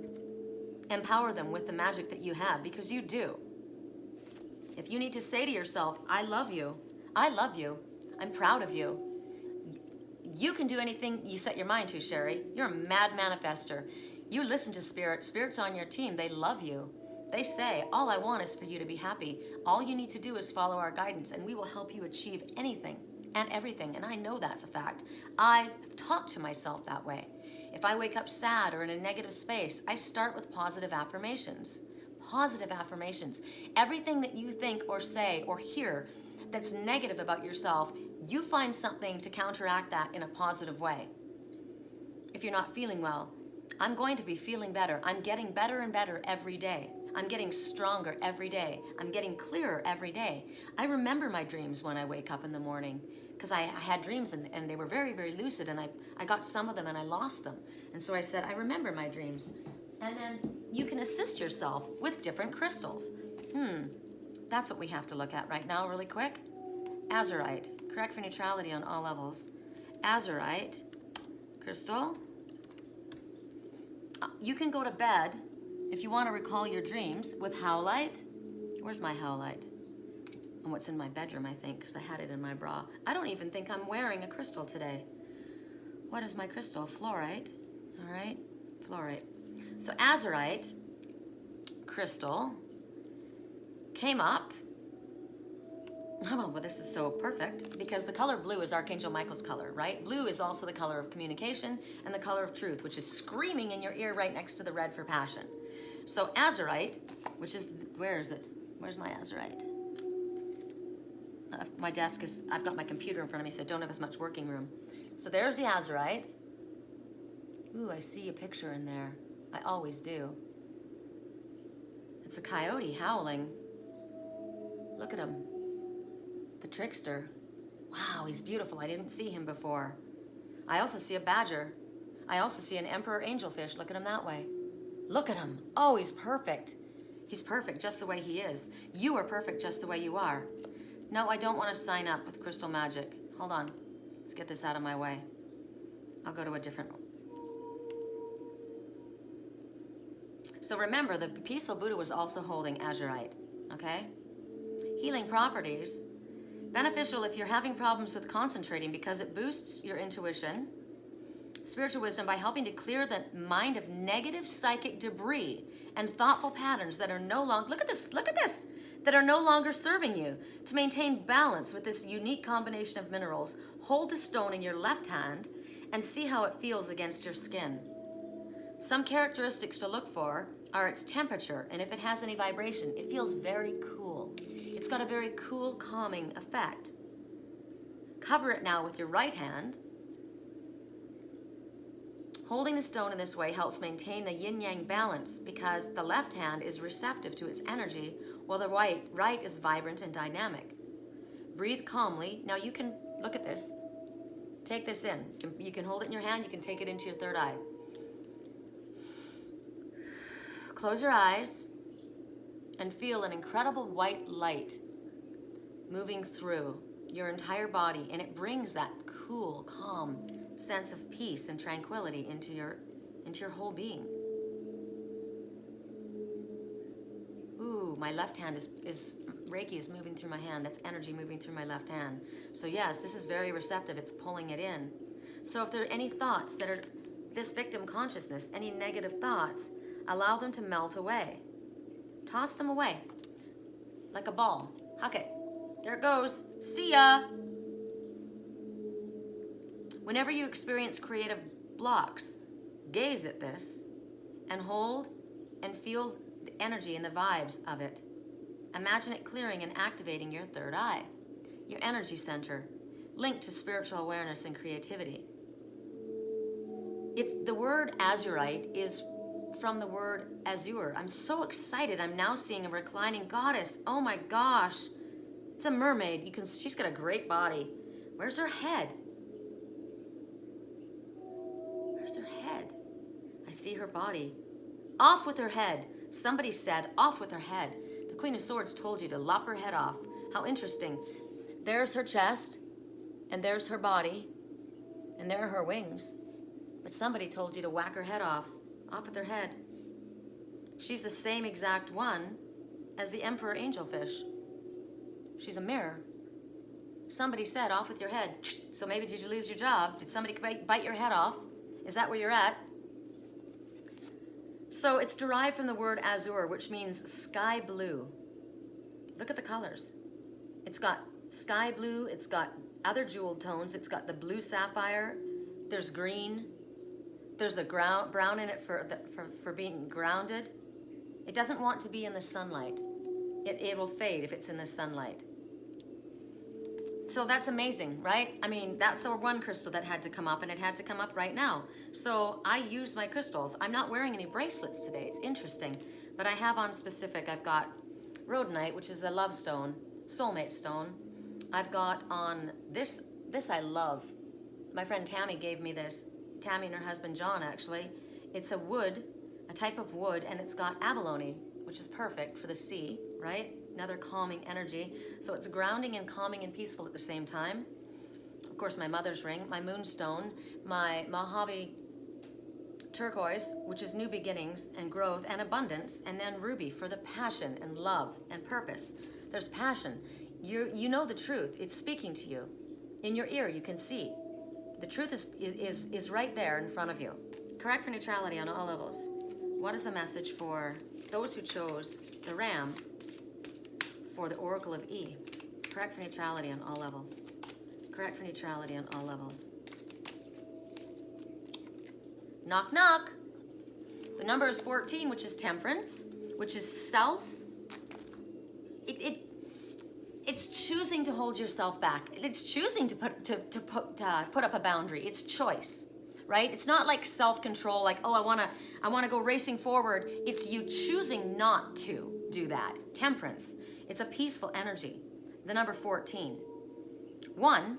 Empower them with the magic that you have, because you do. If you need to say to yourself, I love you, I'm proud of you. You can do anything you set your mind to, Sherry. You're a mad manifester. You listen to Spirit. Spirit's on your team. They love you. They say, all I want is for you to be happy. All you need to do is follow our guidance, and we will help you achieve anything and everything. And I know that's a fact. I talk to myself that way. If I wake up sad or in a negative space, I start with positive affirmations. Positive affirmations. Everything that you think or say or hear that's negative about yourself, you find something to counteract that in a positive way. If you're not feeling well, I'm going to be feeling better. I'm getting better and better every day. I'm getting stronger every day. I'm getting clearer every day. I remember my dreams when I wake up in the morning, because I had dreams and they were very, very lucid, and I got some of them and I lost them. And so I said, I remember my dreams. And then you can assist yourself with different crystals. That's what we have to look at right now really quick. Azurite, correct for neutrality on all levels. Azurite crystal. You can go to bed if you want to recall your dreams with howlite. Where's my howlite? And what's in my bedroom, I think, because I had it in my bra. I don't even think I'm wearing a crystal today. What is my crystal? Fluorite. All right, fluorite. So azurite crystal came up. Oh, well, this is so perfect, because the color blue is Archangel Michael's color, right? Blue is also the color of communication and the color of truth, which is screaming in your ear right next to the red for passion. So azurite, which is, where is it? Where's my azurite? My desk is, I've got my computer in front of me, so I don't have as much working room. So there's the azurite. Ooh, I see a picture in there. I always do. It's a coyote howling. Look at him. The trickster. Wow, he's beautiful. I didn't see him before. I also see a badger. I also see an emperor angelfish. Look at him that way. Look at him. Oh, he's perfect. He's perfect just the way he is. You are perfect just the way you are. No, I don't want to sign up with crystal magic. Hold on. Let's get this out of my way. I'll go to a different one. So remember, the peaceful Buddha was also holding azurite, okay? Healing properties. Beneficial if you're having problems with concentrating, because it boosts your intuition, spiritual wisdom, by helping to clear the mind of negative psychic debris and thoughtful patterns that are no longer, look at this, that are no longer serving you. To maintain balance with this unique combination of minerals, hold the stone in your left hand and see how it feels against your skin. Some characteristics to look for are its temperature, and if it has any vibration. It feels very cool. It's got a very cool, calming effect. Cover it now with your right hand. Holding the stone in this way helps maintain the yin-yang balance, because the left hand is receptive to its energy, while the right is vibrant and dynamic. Breathe calmly. Now you can, look at this. Take this in. You can hold it in your hand. You can take it into your third eye. Close your eyes and feel an incredible white light moving through your entire body, and it brings that cool, calm sense of peace and tranquility into your whole being. Ooh, my left hand is Reiki is moving through my hand. That's energy moving through my left hand. So yes, this is very receptive. It's pulling it in. So if there are any thoughts that are this victim consciousness, any negative thoughts, allow them to melt away. Toss them away like a ball. Huck it. There it goes. See ya. Whenever you experience creative blocks, gaze at this and hold and feel the energy and the vibes of it Imagine it clearing and activating your third eye, your energy center, linked to spiritual awareness and creativity. It's the word azurite is from the word azure. I'm so excited. I'm now seeing a reclining goddess. Oh my gosh. It's a mermaid. She's got a great body. Where's her head? Where's her head? I see her body. Off with her head. Somebody said, off with her head. The Queen of Swords told you to lop her head off. How interesting. There's her chest, and there's her body, and there are her wings. But somebody told you to whack her head off with her head. She's the same exact one as the Emperor Angelfish. She's a mirror. Somebody said, off with your head. So maybe did you lose your job? Did somebody bite your head off? Is that where you're at? So it's derived from the word azure, which means sky blue. Look at the colors. It's got sky blue, it's got other jeweled tones, it's got the blue sapphire, there's green, there's the brown in it for being grounded. It doesn't want to be in the sunlight. It will fade if it's in the sunlight. So that's amazing, right? I mean, that's the one crystal that had to come up, and it had to come up right now. So I use my crystals. I'm not wearing any bracelets today. It's interesting. But I have on specific. I've got rhodonite, which is a love stone, soulmate stone. I've got on this I love. My friend Tammy gave me this. Tammy and her husband John, actually. It's a wood, a type of wood, and it's got abalone, which is perfect for the sea, right? Another calming energy. So it's grounding and calming and peaceful at the same time. Of course, my mother's ring, my moonstone, my Mojave turquoise, which is new beginnings and growth and abundance, and then ruby for the passion and love and purpose. There's passion. You know the truth. It's speaking to you. In your ear, you can see. The truth is right there in front of you. Correct for neutrality on all levels. What is the message for those who chose the ram for the Oracle of E? Correct for neutrality on all levels. Correct for neutrality on all levels. Knock, knock. The number is 14, which is temperance, which is self. It's choosing to hold yourself back. It's choosing to put up a boundary. It's choice, right? It's not like self-control, like, oh, I wanna go racing forward. It's you choosing not to do that. Temperance. It's a peaceful energy. The number 14. 1,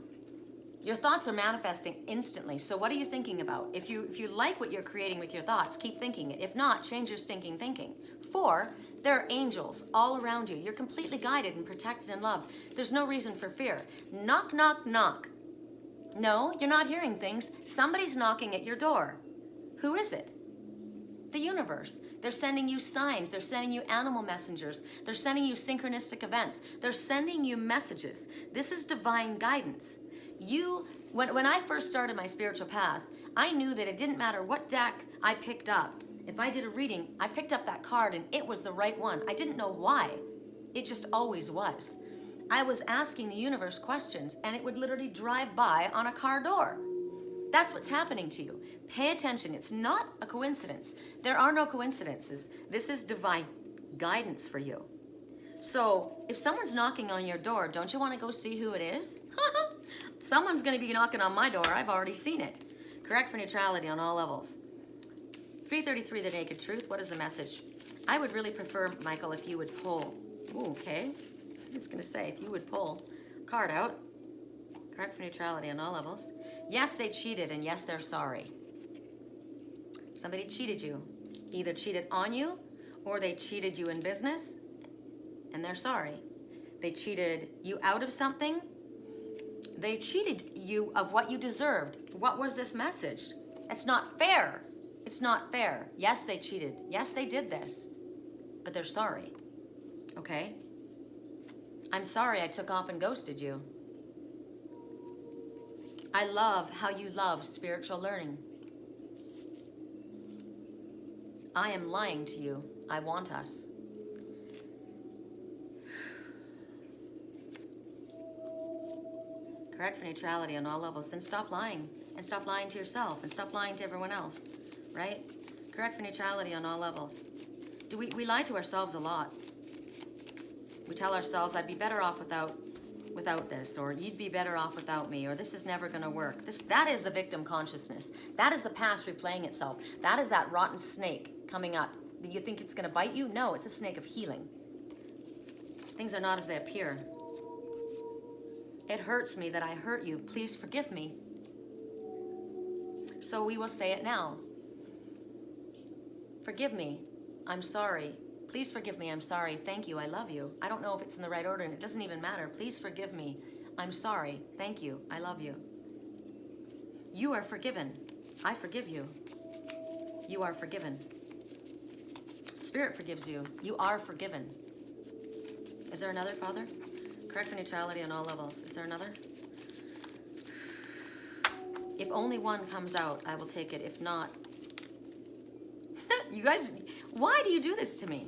your thoughts are manifesting instantly. So what are you thinking about? If you like what you're creating with your thoughts, keep thinking it. If not, change your stinking thinking. 4, there are angels all around you. You're completely guided and protected and loved. There's no reason for fear. Knock, knock, knock. No, you're not hearing things. Somebody's knocking at your door. Who is it? The universe. They're sending you signs. They're sending you animal messengers. They're sending you synchronistic events. They're sending you messages. This is divine guidance. When I first started my spiritual path, I knew that it didn't matter what deck I picked up. If I did a reading, I picked up that card and it was the right one. I didn't know why. It just always was. I was asking the universe questions and it would literally drive by on a car door. That's what's happening to you. Pay attention. It's not a coincidence. There are no coincidences. This is divine guidance for you. So if someone's knocking on your door, don't you want to go see who it is? Someone's going to be knocking on my door. I've already seen it. Correct for neutrality on all levels. 333, the naked truth. What is the message? I would really prefer, Michael, if you would pull. Ooh, okay. I was going to say, if you would pull a card out. Correct for neutrality on all levels. Yes, they cheated, and yes, they're sorry. Somebody cheated you. Either cheated on you, or they cheated you in business, and they're sorry. They cheated you out of something. They cheated you of what you deserved. What was this message? It's not fair. It's not fair. Yes, they cheated. Yes, they did this, but they're sorry. Okay? I'm sorry I took off and ghosted you. I love how you love spiritual learning. I am lying to you. I want us. Correct for neutrality on all levels. Then stop lying. And stop lying to yourself. And stop lying to everyone else. Right? Correct for neutrality on all levels. We lie to ourselves a lot. We tell ourselves, I'd be better off without this, or you'd be better off without me, or this is never going to work. That is the victim consciousness. That is the past replaying itself. That is that rotten snake coming up. You think it's going to bite you? No, it's a snake of healing. Things are not as they appear. It hurts me that I hurt you. Please forgive me. So we will say it now. Forgive me. I'm sorry. Please forgive me. I'm sorry. Thank you. I love you. I don't know if it's in the right order, and it doesn't even matter. Please forgive me. I'm sorry. Thank you. I love you. You are forgiven. I forgive you. You are forgiven. Spirit forgives you. You are forgiven. Is there another, Father? Correct for neutrality on all levels. Is there another? If only one comes out, I will take it. If not, you guys, why do you do this to me?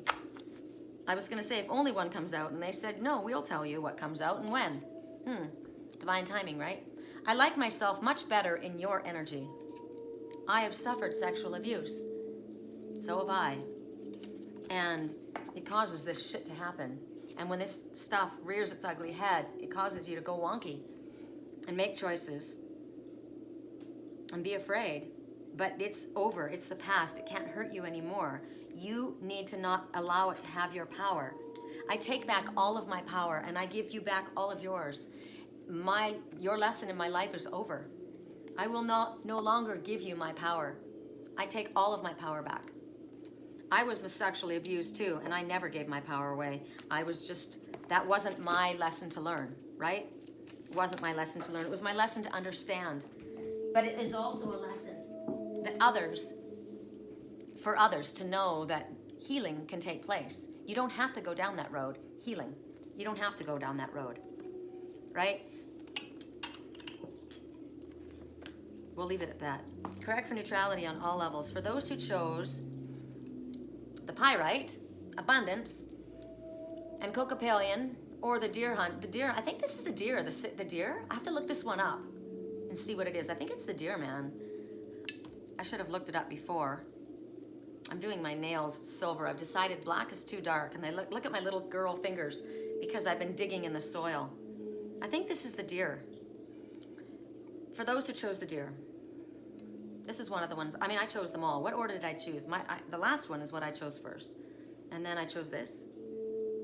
I was going to say if only one comes out, and they said, no, we'll tell you what comes out and when. Divine timing, right? I like myself much better in your energy. I have suffered sexual abuse. So have I. And it causes this shit to happen. And when this stuff rears its ugly head, it causes you to go wonky and make choices and be afraid. But it's over. It's the past. It can't hurt you anymore. You need to not allow it to have your power. I take back all of my power, and I give you back all of yours. Your lesson in my life is over. I will no longer give you my power. I take all of my power back. I was sexually abused too, and I never gave my power away. That wasn't my lesson to learn, right? It wasn't my lesson to learn. It was my lesson to understand. But it is also a lesson for others to know that healing can take place. You don't have to go down that road. Healing. You don't have to go down that road, right? We'll leave it at that. Correct for neutrality on all levels. For those who chose the pyrite, abundance, and cocopelion, or the deer hunt. The deer, I think this is the deer. The deer? I have to look this one up and see what it is. I think it's the deer, man. I should have looked it up before. I'm doing my nails silver. I've decided black is too dark, and they look at my little girl fingers because I've been digging in the soil. I think this is the deer. For those who chose the deer, this is one of the ones. I mean, I chose them all. What order did I choose? The last one is what I chose first, and then I chose this,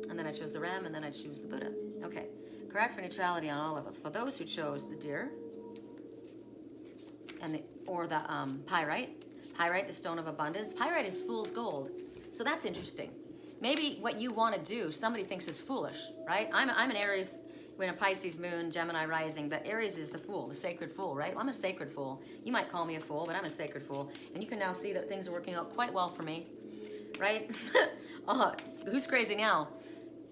and then I chose the ram, and then I choose the Buddha. Okay, correct for neutrality on all levels. For those who chose the deer, and the pyrite, the stone of abundance. Pyrite is fool's gold, so that's interesting. Maybe what you want to do, somebody thinks is foolish, right? I'm an Aries, we're in a Pisces moon, Gemini rising, but Aries is the fool, the sacred fool, right? Well, I'm a sacred fool. You might call me a fool, but I'm a sacred fool, and you can now see that things are working out quite well for me, right? Oh, who's crazy now?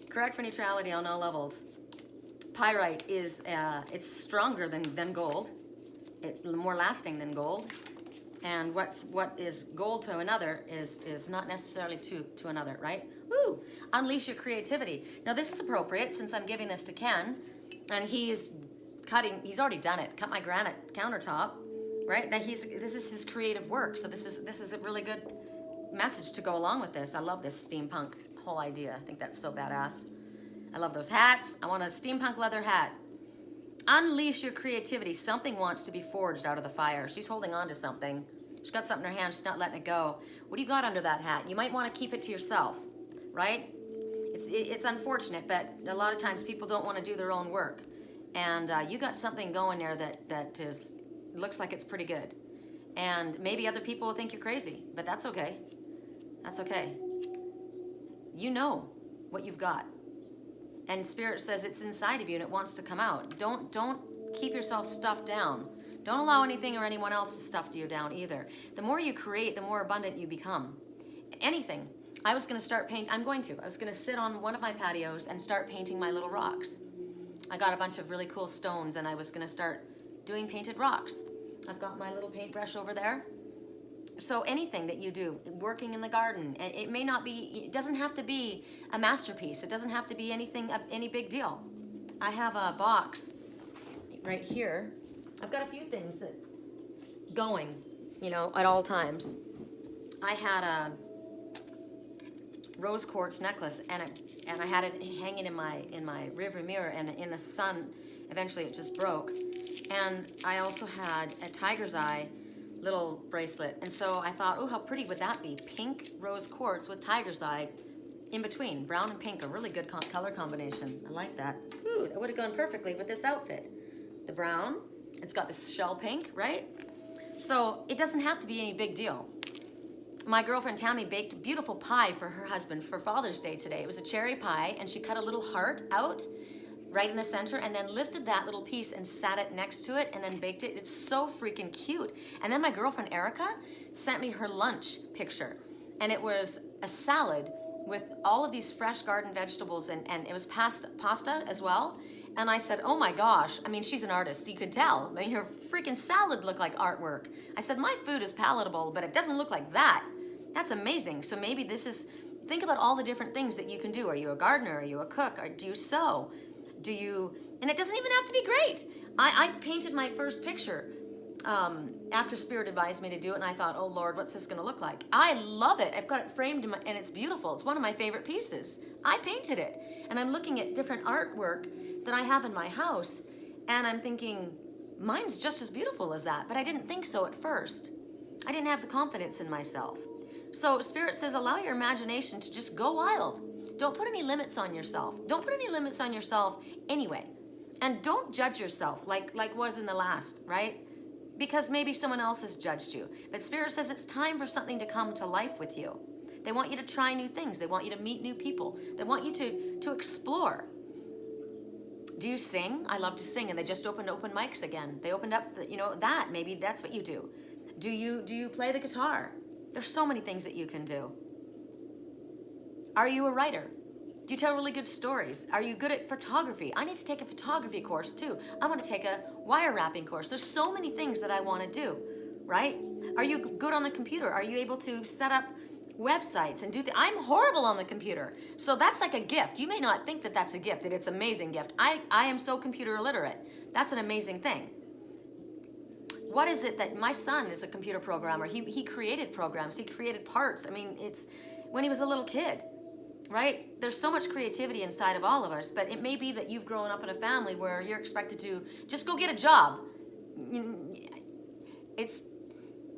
Correct for neutrality on all levels. Pyrite is it's stronger than gold. It's more lasting than gold. And what is gold to another is not necessarily to another, right? Woo! Unleash your creativity. Now this is appropriate since I'm giving this to Ken, and he's already done it. Cut my granite countertop, right? This is his creative work. So this is a really good message to go along with this. I love this steampunk whole idea. I think that's so badass. I love those hats. I want a steampunk leather hat. Unleash your creativity. Something wants to be forged out of the fire. She's holding on to something. She's got something in her hand. She's not letting it go. What do you got under that hat? You might want to keep it to yourself, right? It's unfortunate, but a lot of times people don't want to do their own work. And you got something going there that looks like it's pretty good. And maybe other people will think you're crazy, but that's okay. That's okay. You know what you've got. And Spirit says it's inside of you and it wants to come out. Don't keep yourself stuffed down. Don't allow anything or anyone else to stuff you down either. The more you create, the more abundant you become. Anything. I was going to start paint. I was going to sit on one of my patios and start painting my little rocks. I got a bunch of really cool stones and I was going to start doing painted rocks. I've got my little paintbrush over there. So anything that you do, working in the garden, it may not be, it doesn't have to be a masterpiece. It doesn't have to be any big deal. I have a box right here. I've got a few things that going, at all times. I had rose quartz necklace, and I had it hanging in my rearview mirror, and in the sun, eventually it just broke. And I also had a tiger's eye little bracelet, and so I thought, oh, how pretty would that be? Pink rose quartz with tiger's eye in between. Brown and pink, a really good color combination. I like that. Ooh, that would have gone perfectly with this outfit. The brown, it's got this shell pink, right? So it doesn't have to be any big deal. My girlfriend Tammy baked a beautiful pie for her husband for Father's Day today. It was a cherry pie, and she cut a little heart out right in the center, and then lifted that little piece and sat it next to it, and then baked it. It's so freaking cute. And then my girlfriend Erica sent me her lunch picture, and it was a salad with all of these fresh garden vegetables, and it was pasta as well. And I said, oh my gosh, I mean, she's an artist, you could tell. I mean, her freaking salad looked like artwork. I said, my food is palatable, but it doesn't look like that. That's amazing. So maybe this is, think about all the different things that you can do. Are you a gardener? Are you a cook? Or do you sew? Do you, and it doesn't even have to be great. I painted my first picture after Spirit advised me to do it, and I thought, oh Lord, what's this gonna look like? I love it. I've got it framed, and it's beautiful. It's one of my favorite pieces. I painted it, and I'm looking at different artwork that I have in my house, and I'm thinking, mine's just as beautiful as that, but I didn't think so at first. I didn't have the confidence in myself. So Spirit says, allow your imagination to just go wild. Don't put any limits on yourself. Don't put any limits on yourself anyway. And don't judge yourself like was in the last, right? Because maybe someone else has judged you. But Spirit says it's time for something to come to life with you. They want you to try new things. They want you to meet new people. They want you to explore. Do you sing? I love to sing, and they just opened open mics again. They opened up, that. Maybe that's what you do. Do you play the guitar? There's so many things that you can do. Are you a writer? Do you tell really good stories? Are you good at photography? I need to take a photography course too. I want to take a wire wrapping course. There's so many things that I want to do, right? Are you good on the computer? Are you able to set up websites and do I'm horrible on the computer. So that's like a gift. You may not think that that's a gift, and it's an amazing gift. I am so computer illiterate. That's an amazing thing. What is it that my son is a computer programmer? He created programs. He created parts. I mean, it's when he was a little kid, right? There's so much creativity inside of all of us, but it may be that you've grown up in a family where you're expected to just go get a job.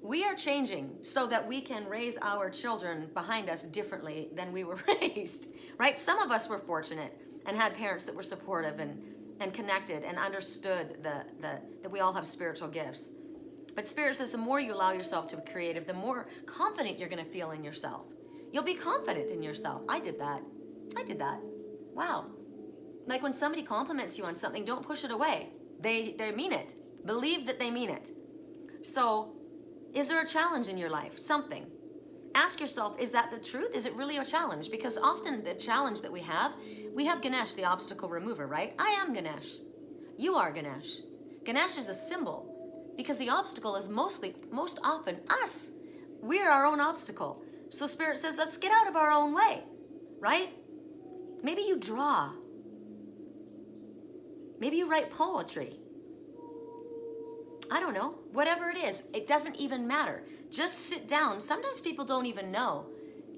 We are changing so that we can raise our children behind us differently than we were raised, right? Some of us were fortunate and had parents that were supportive and connected and understood that we all have spiritual gifts. But Spirit says the more you allow yourself to be creative, the more confident you're going to feel in yourself. You'll be confident in yourself. I did that. Wow. Like when somebody compliments you on something, don't push it away. They mean it. Believe that they mean it. So, is there a challenge in your life? Something. Ask yourself, is that the truth? Is it really a challenge? Because often the challenge that we have Ganesh, the obstacle remover, right? I am Ganesh. You are Ganesh. Ganesh is a symbol because the obstacle is most often us. We're our own obstacle. So Spirit says, let's get out of our own way, right? Maybe you draw. Maybe you write poetry. I don't know. Whatever it is, it doesn't even matter. Just sit down. Sometimes people don't even know.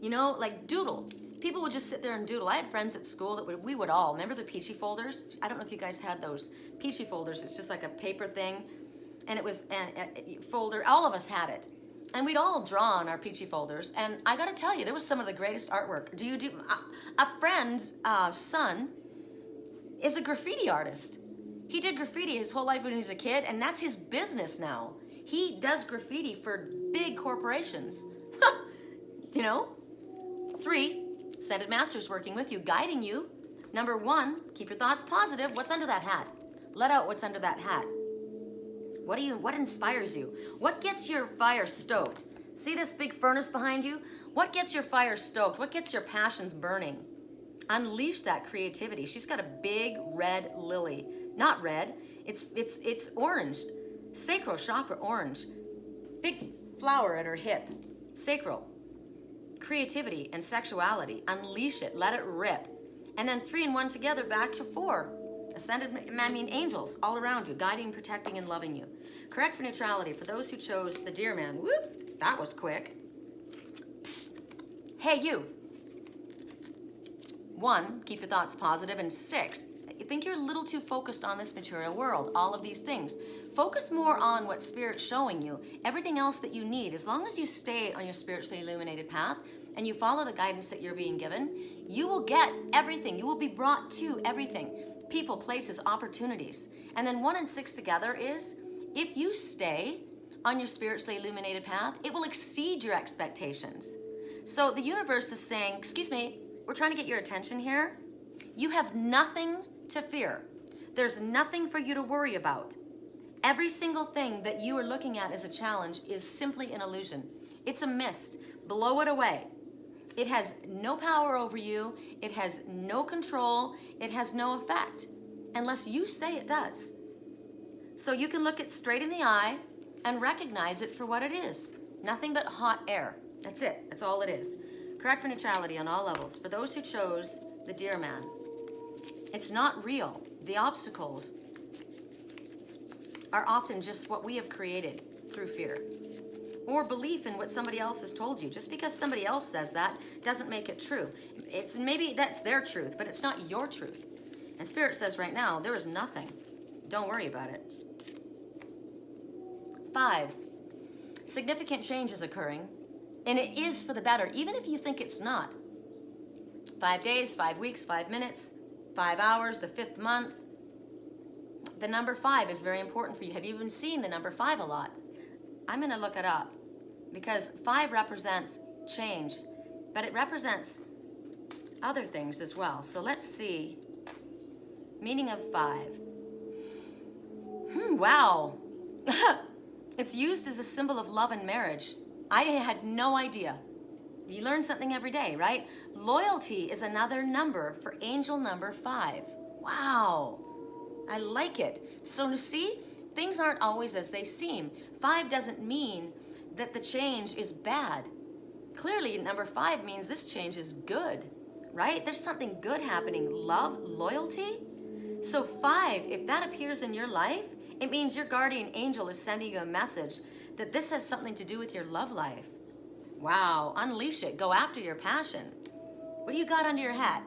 Like doodle. People would just sit there and doodle. I had friends at school that we would all, remember the peachy folders? I don't know if you guys had those peachy folders. It's just like a paper thing. And it was a folder. All of us had it. And we'd all draw on our peachy folders. And I got to tell you, there was some of the greatest artwork. A friend's son is a graffiti artist. He did graffiti his whole life when he was a kid, and that's his business now. He does graffiti for big corporations. 3, Ascended Masters working with you, guiding you. Number 1, keep your thoughts positive. What's under that hat? Let out what's under that hat. What inspires you? What gets your fire stoked? See this big furnace behind you? What gets your fire stoked? What gets your passions burning? Unleash that creativity. She's got a big red lily. Not red, it's orange. Sacral chakra orange. Big flower at her hip. Sacral. Creativity and sexuality. Unleash it, let it rip. And then 3 and 1 together back to 4. Ascended, angels all around you, guiding, protecting, and loving you. Correct for neutrality for those who chose the deer man. Whoop, that was quick. Psst. Hey, you. 1, keep your thoughts positive, and 6, you think you're a little too focused on this material world, all of these things. Focus more on what Spirit's showing you, everything else that you need. As long as you stay on your spiritually illuminated path and you follow the guidance that you're being given, you will get everything. You will be brought to everything. People, places, opportunities. And then 1 and 6 together is, if you stay on your spiritually illuminated path, it will exceed your expectations. So the universe is saying, excuse me, we're trying to get your attention here. You have nothing to fear. There's nothing for you to worry about. Every single thing that you are looking at as a challenge is simply an illusion. It's a mist. Blow it away. It has no power over you. It has no control. It has no effect unless you say it does. So you can look it straight in the eye and recognize it for what it is. Nothing but hot air. That's it. That's all it is. Correct for neutrality on all levels. For those who chose the Deer Man, it's not real. The obstacles are often just what we have created through fear or belief in what somebody else has told you. Just because somebody else says that doesn't make it true. It's maybe that's their truth, but it's not your truth. And Spirit says right now, there is nothing. Don't worry about it. 5, significant change is occurring, and it is for the better, even if you think it's not. 5 days, 5 weeks, 5 minutes, 5 hours, the 5th month. The number 5 is very important for you. Have you been seeing the number 5 a lot? I'm going to look it up because 5 represents change, but it represents other things as well. So let's see. Meaning of 5. Wow. It's used as a symbol of love and marriage. I had no idea. You learn something every day, right? Loyalty is another number for angel number 5. Wow. I like it. So see, things aren't always as they seem. 5 doesn't mean that the change is bad. Clearly, number 5 means this change is good, right? There's something good happening. Love, loyalty. So 5, if that appears in your life, it means your guardian angel is sending you a message that this has something to do with your love life. Wow, unleash it. Go after your passion. What do you got under your hat?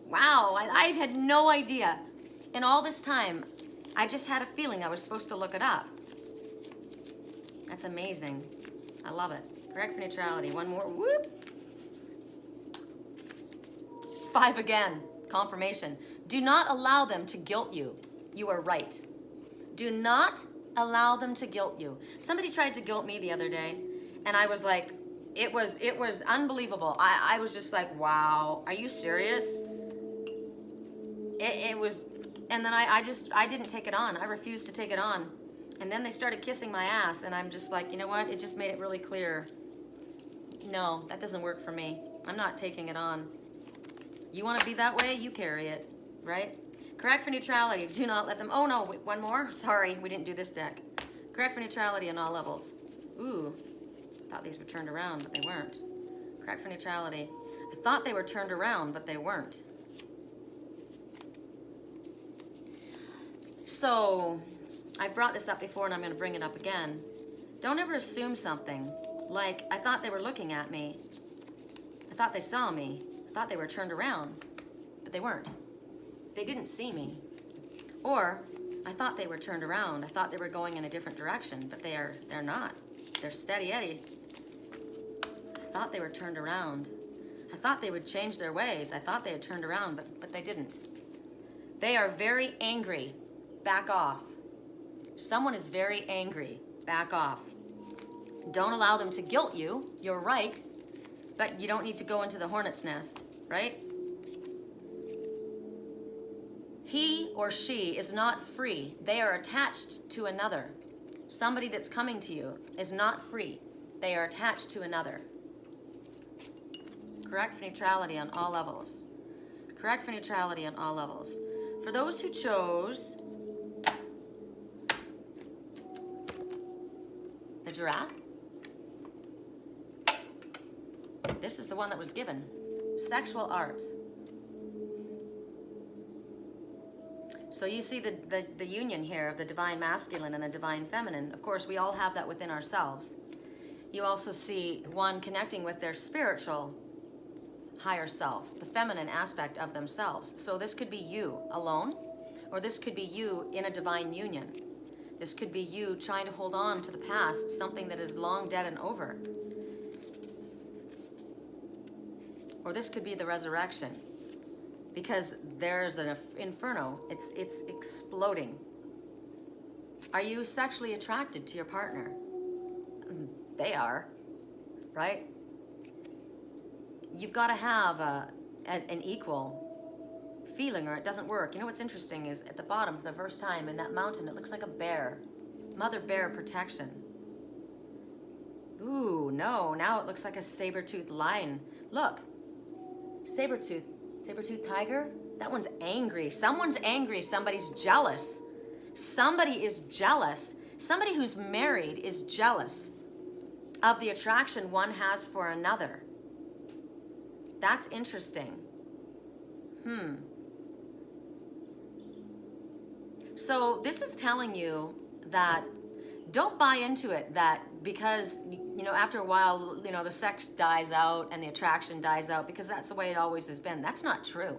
Wow, I had no idea. And all this time, I just had a feeling I was supposed to look it up. That's amazing. I love it. Correct for neutrality. One more. Whoop. 5 again. Confirmation. Do not allow them to guilt you. You are right. Do not allow them to guilt you. Somebody tried to guilt me the other day, and I was like, it was unbelievable. I was just like, wow, are you serious? It was, and then I didn't take it on. I refused to take it on. And then they started kissing my ass, and I'm just like, you know what? It just made it really clear. No, that doesn't work for me. I'm not taking it on. You want to be that way? You carry it, right? Correct for neutrality. Do not let them. Oh no, wait, one more. Sorry, we didn't do this deck. Correct for neutrality on all levels. Ooh, I thought these were turned around, but they weren't. Correct for neutrality. I thought they were turned around, but they weren't. So, I've brought this up before, and I'm going to bring it up again. Don't ever assume something. Like, I thought they were looking at me. I thought they saw me. I thought they were turned around, but they weren't. They didn't see me. Or, I thought they were turned around. I thought they were going in a different direction, but they're not. They're steady Eddie. I thought they were turned around. I thought they would change their ways. I thought they had turned around, but they didn't. They are very angry. Back off. Someone is very angry. Back off. Don't allow them to guilt you. You're right. But you don't need to go into the hornet's nest, right? He or she is not free. They are attached to another. Somebody that's coming to you is not free. They are attached to another. Correct for neutrality on all levels. Correct for neutrality on all levels. For those who chose the giraffe, this is the one that was given. Sexual arts. So you see the union here of the divine masculine and the divine feminine. Of course, we all have that within ourselves. You also see one connecting with their spiritual higher self, the feminine aspect of themselves. So this could be you alone, or this could be you in a divine union. This could be you trying to hold on to the past, something that is long dead and over. Or this could be the resurrection, because there's an inferno. It's exploding. Are you sexually attracted to your partner? They are, right? You've got to have an equal feeling, or it doesn't work. You know what's interesting is at the bottom, for the first time in that mountain, it looks like a bear. Mother bear protection. Ooh, no, now it looks like a saber-toothed lion. Look, saber-toothed tiger. That one's angry. Someone's angry. Somebody's jealous. Somebody is jealous. Somebody who's married is jealous of the attraction one has for another. That's interesting. So this is telling you that don't buy into it, that because, you know, after a while, you know, the sex dies out and the attraction dies out, because that's the way it always has been. That's not true.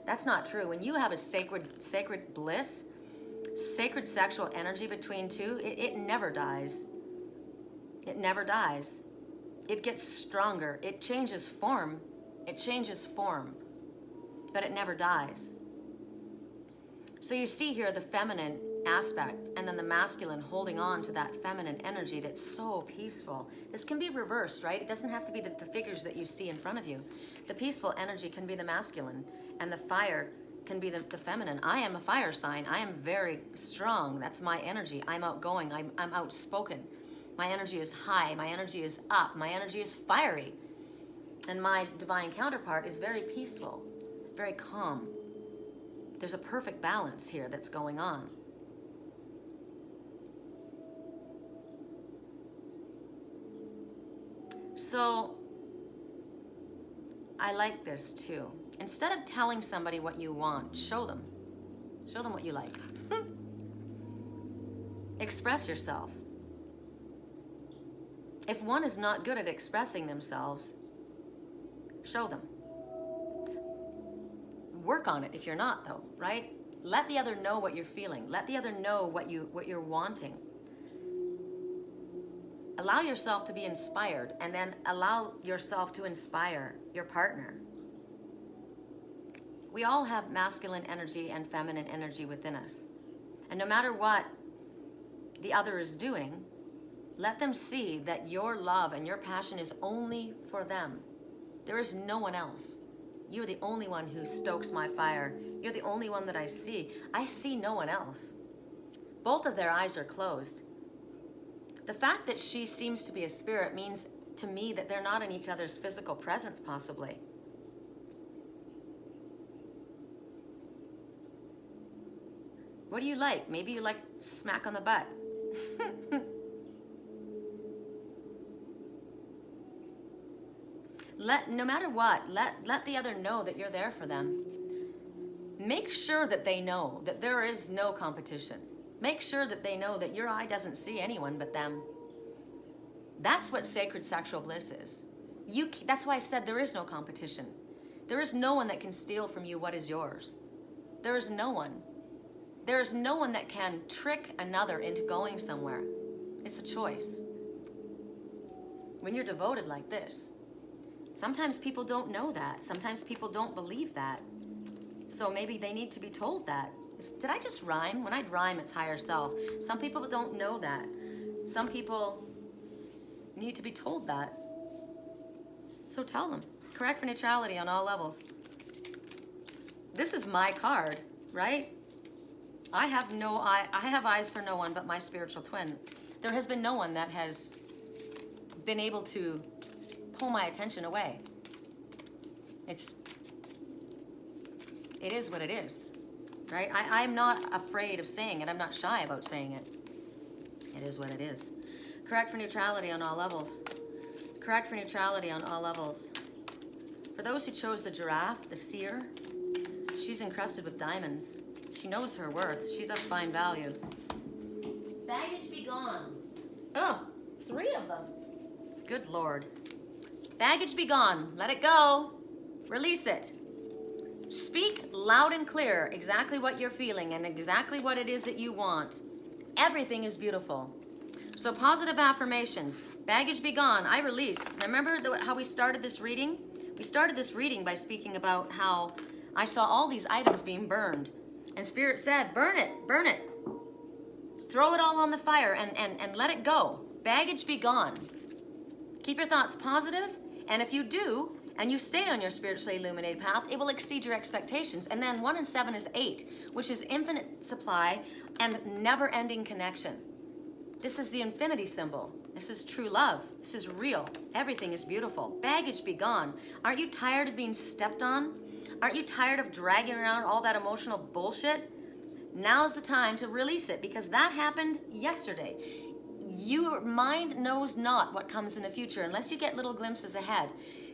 That's not true. When you have a sacred bliss, sacred sexual energy between two, it never dies. It never dies. It gets stronger. It changes form. It changes form, but it never dies. So you see here the feminine aspect, and then the masculine holding on to that feminine energy that's so peaceful. This can be reversed, right? It doesn't have to be the figures that you see in front of you. The peaceful energy can be the masculine, and the fire can be the feminine. I am a fire sign. I am very strong. That's my energy. I'm outgoing. I'm outspoken. My energy is high. My energy is up. My energy is fiery. And my divine counterpart is very peaceful, very calm. There's a perfect balance here that's going on. So I like this too. Instead of telling somebody what you want, show them. Show them what you like. Express yourself. If one is not good at expressing themselves, show them. Work on it if you're not, though, right? Let the other know what you're feeling. Let the other know what you're wanting. Allow yourself to be inspired, and then allow yourself to inspire your partner. We all have masculine energy and feminine energy within us. And no matter what the other is doing, let them see that your love and your passion is only for them. There is no one else. You're the only one who stokes my fire. You're the only one that I see. I see no one else. Both of their eyes are closed. The fact that she seems to be a spirit means to me that they're not in each other's physical presence, possibly. What do you like? Maybe you like smack on the butt. No matter what, let the other know that you're there for them. Make sure that they know that there is no competition. Make sure that they know that your eye doesn't see anyone but them. That's what sacred sexual bliss is. That's why I said there is no competition. There is no one that can steal from you what is yours. There is no one. There is no one that can trick another into going somewhere. It's a choice. When you're devoted like this, sometimes people don't know that. Sometimes people don't believe that. So maybe they need to be told that. Did I just rhyme? When I rhyme, it's higher self. Some people don't know that. Some people need to be told that. So tell them. Correct for neutrality on all levels. This is my card, right? I have eyes for no one but my spiritual twin. There has been no one that has been able to pull my attention away. It is what it is, right? I'm not afraid of saying it. I'm not shy about saying it. It is what it is. Correct for neutrality on all levels. Correct for neutrality on all levels. For those who chose the giraffe, the seer, she's encrusted with diamonds. She knows her worth. She's of fine value. Baggage be gone. Oh, 3 of them. Good Lord. Baggage be gone. Let it go. Release it. Speak loud and clear exactly what you're feeling and exactly what it is that you want. Everything is beautiful. So positive affirmations. Baggage be gone. I release. Remember how we started this reading? We started this reading by speaking about how I saw all these items being burned. And Spirit said, burn it, burn it. Throw it all on the fire and let it go. Baggage be gone. Keep your thoughts positive, and if you do, and you stay on your spiritually illuminated path, it will exceed your expectations. And then 1 and 7 is 8, which is infinite supply and never-ending connection. This is the infinity symbol. This is true love. This is real. Everything is beautiful. Baggage be gone. Aren't you tired of being stepped on? Aren't you tired of dragging around all that emotional bullshit? Now's the time to release it, because that happened yesterday. Your mind knows not what comes in the future unless you get little glimpses ahead.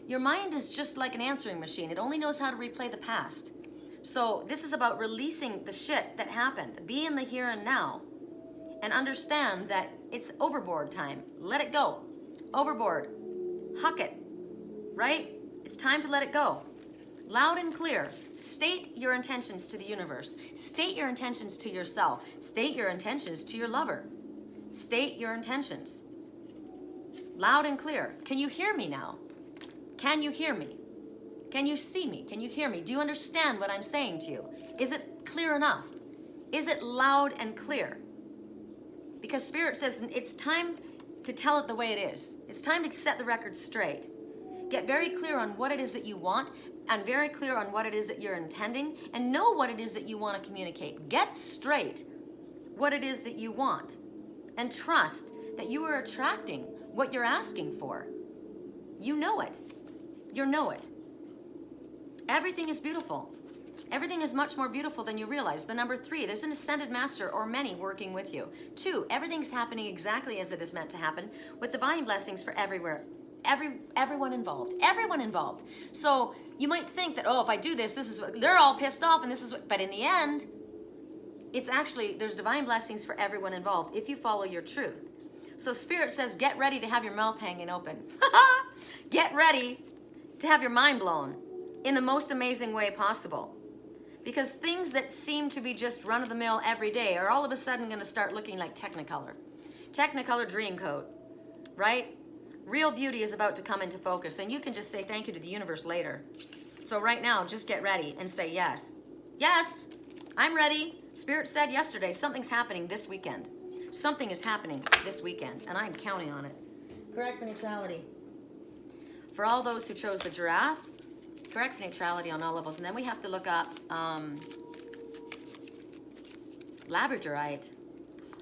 Your mind is just like an answering machine. It only knows how to replay the past. So this is about releasing the shit that happened. Be in the here and now and understand that it's overboard time. Let it go. Overboard. Huck it. Right? It's time to let it go. Loud and clear. State your intentions to the universe. State your intentions to yourself. State your intentions to your lover. State your intentions. Loud and clear. Can you hear me now? Can you hear me? Can you see me? Can you hear me? Do you understand what I'm saying to you? Is it clear enough? Is it loud and clear? Because Spirit says it's time to tell it the way it is. It's time to set the record straight. Get very clear on what it is that you want and very clear on what it is that you're intending, and know what it is that you want to communicate. Get straight what it is that you want, and trust that you are attracting what you're asking for. You know it. You know it. Everything is beautiful. Everything is much more beautiful than you realize. The number 3, there's an ascended master or many working with you. 2, everything's happening exactly as it is meant to happen, with divine blessings for everywhere. Everyone involved. Everyone involved. So you might think that, oh, if I do this, this is what, they're all pissed off and this is what, but in the end, it's actually, there's divine blessings for everyone involved if you follow your truth. So Spirit says, get ready to have your mouth hanging open. Get ready to have your mind blown in the most amazing way possible. Because things that seem to be just run-of-the-mill every day are all of a sudden going to start looking like Technicolor. Technicolor Dreamcoat, right? Real beauty is about to come into focus, and you can just say thank you to the universe later. So right now, just get ready and say yes. Yes, I'm ready. Spirit said yesterday, something's happening this weekend. Something is happening this weekend, and I'm counting on it. Correct for neutrality. For all those who chose the giraffe, correct for neutrality on all levels. And then we have to look up labradorite.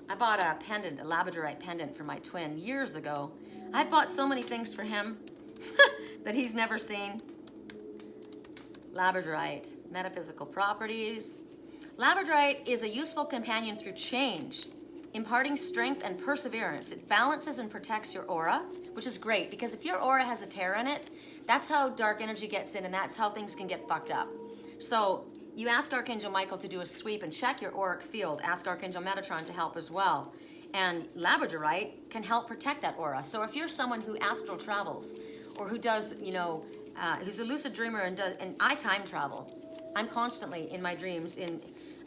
I bought a pendant, a labradorite pendant for my twin years ago. I bought so many things for him that he's never seen. Labradorite, metaphysical properties. Labradorite is a useful companion through change, imparting strength and perseverance. It balances and protects your aura, which is great, because if your aura has a tear in it, that's how dark energy gets in, and that's how things can get fucked up. So you ask Archangel Michael to do a sweep and check your auric field. Ask Archangel Metatron to help as well. And labradorite can help protect that aura. So if you're someone who astral travels, or who does, who's a lucid dreamer and I time travel. I'm constantly in my dreams in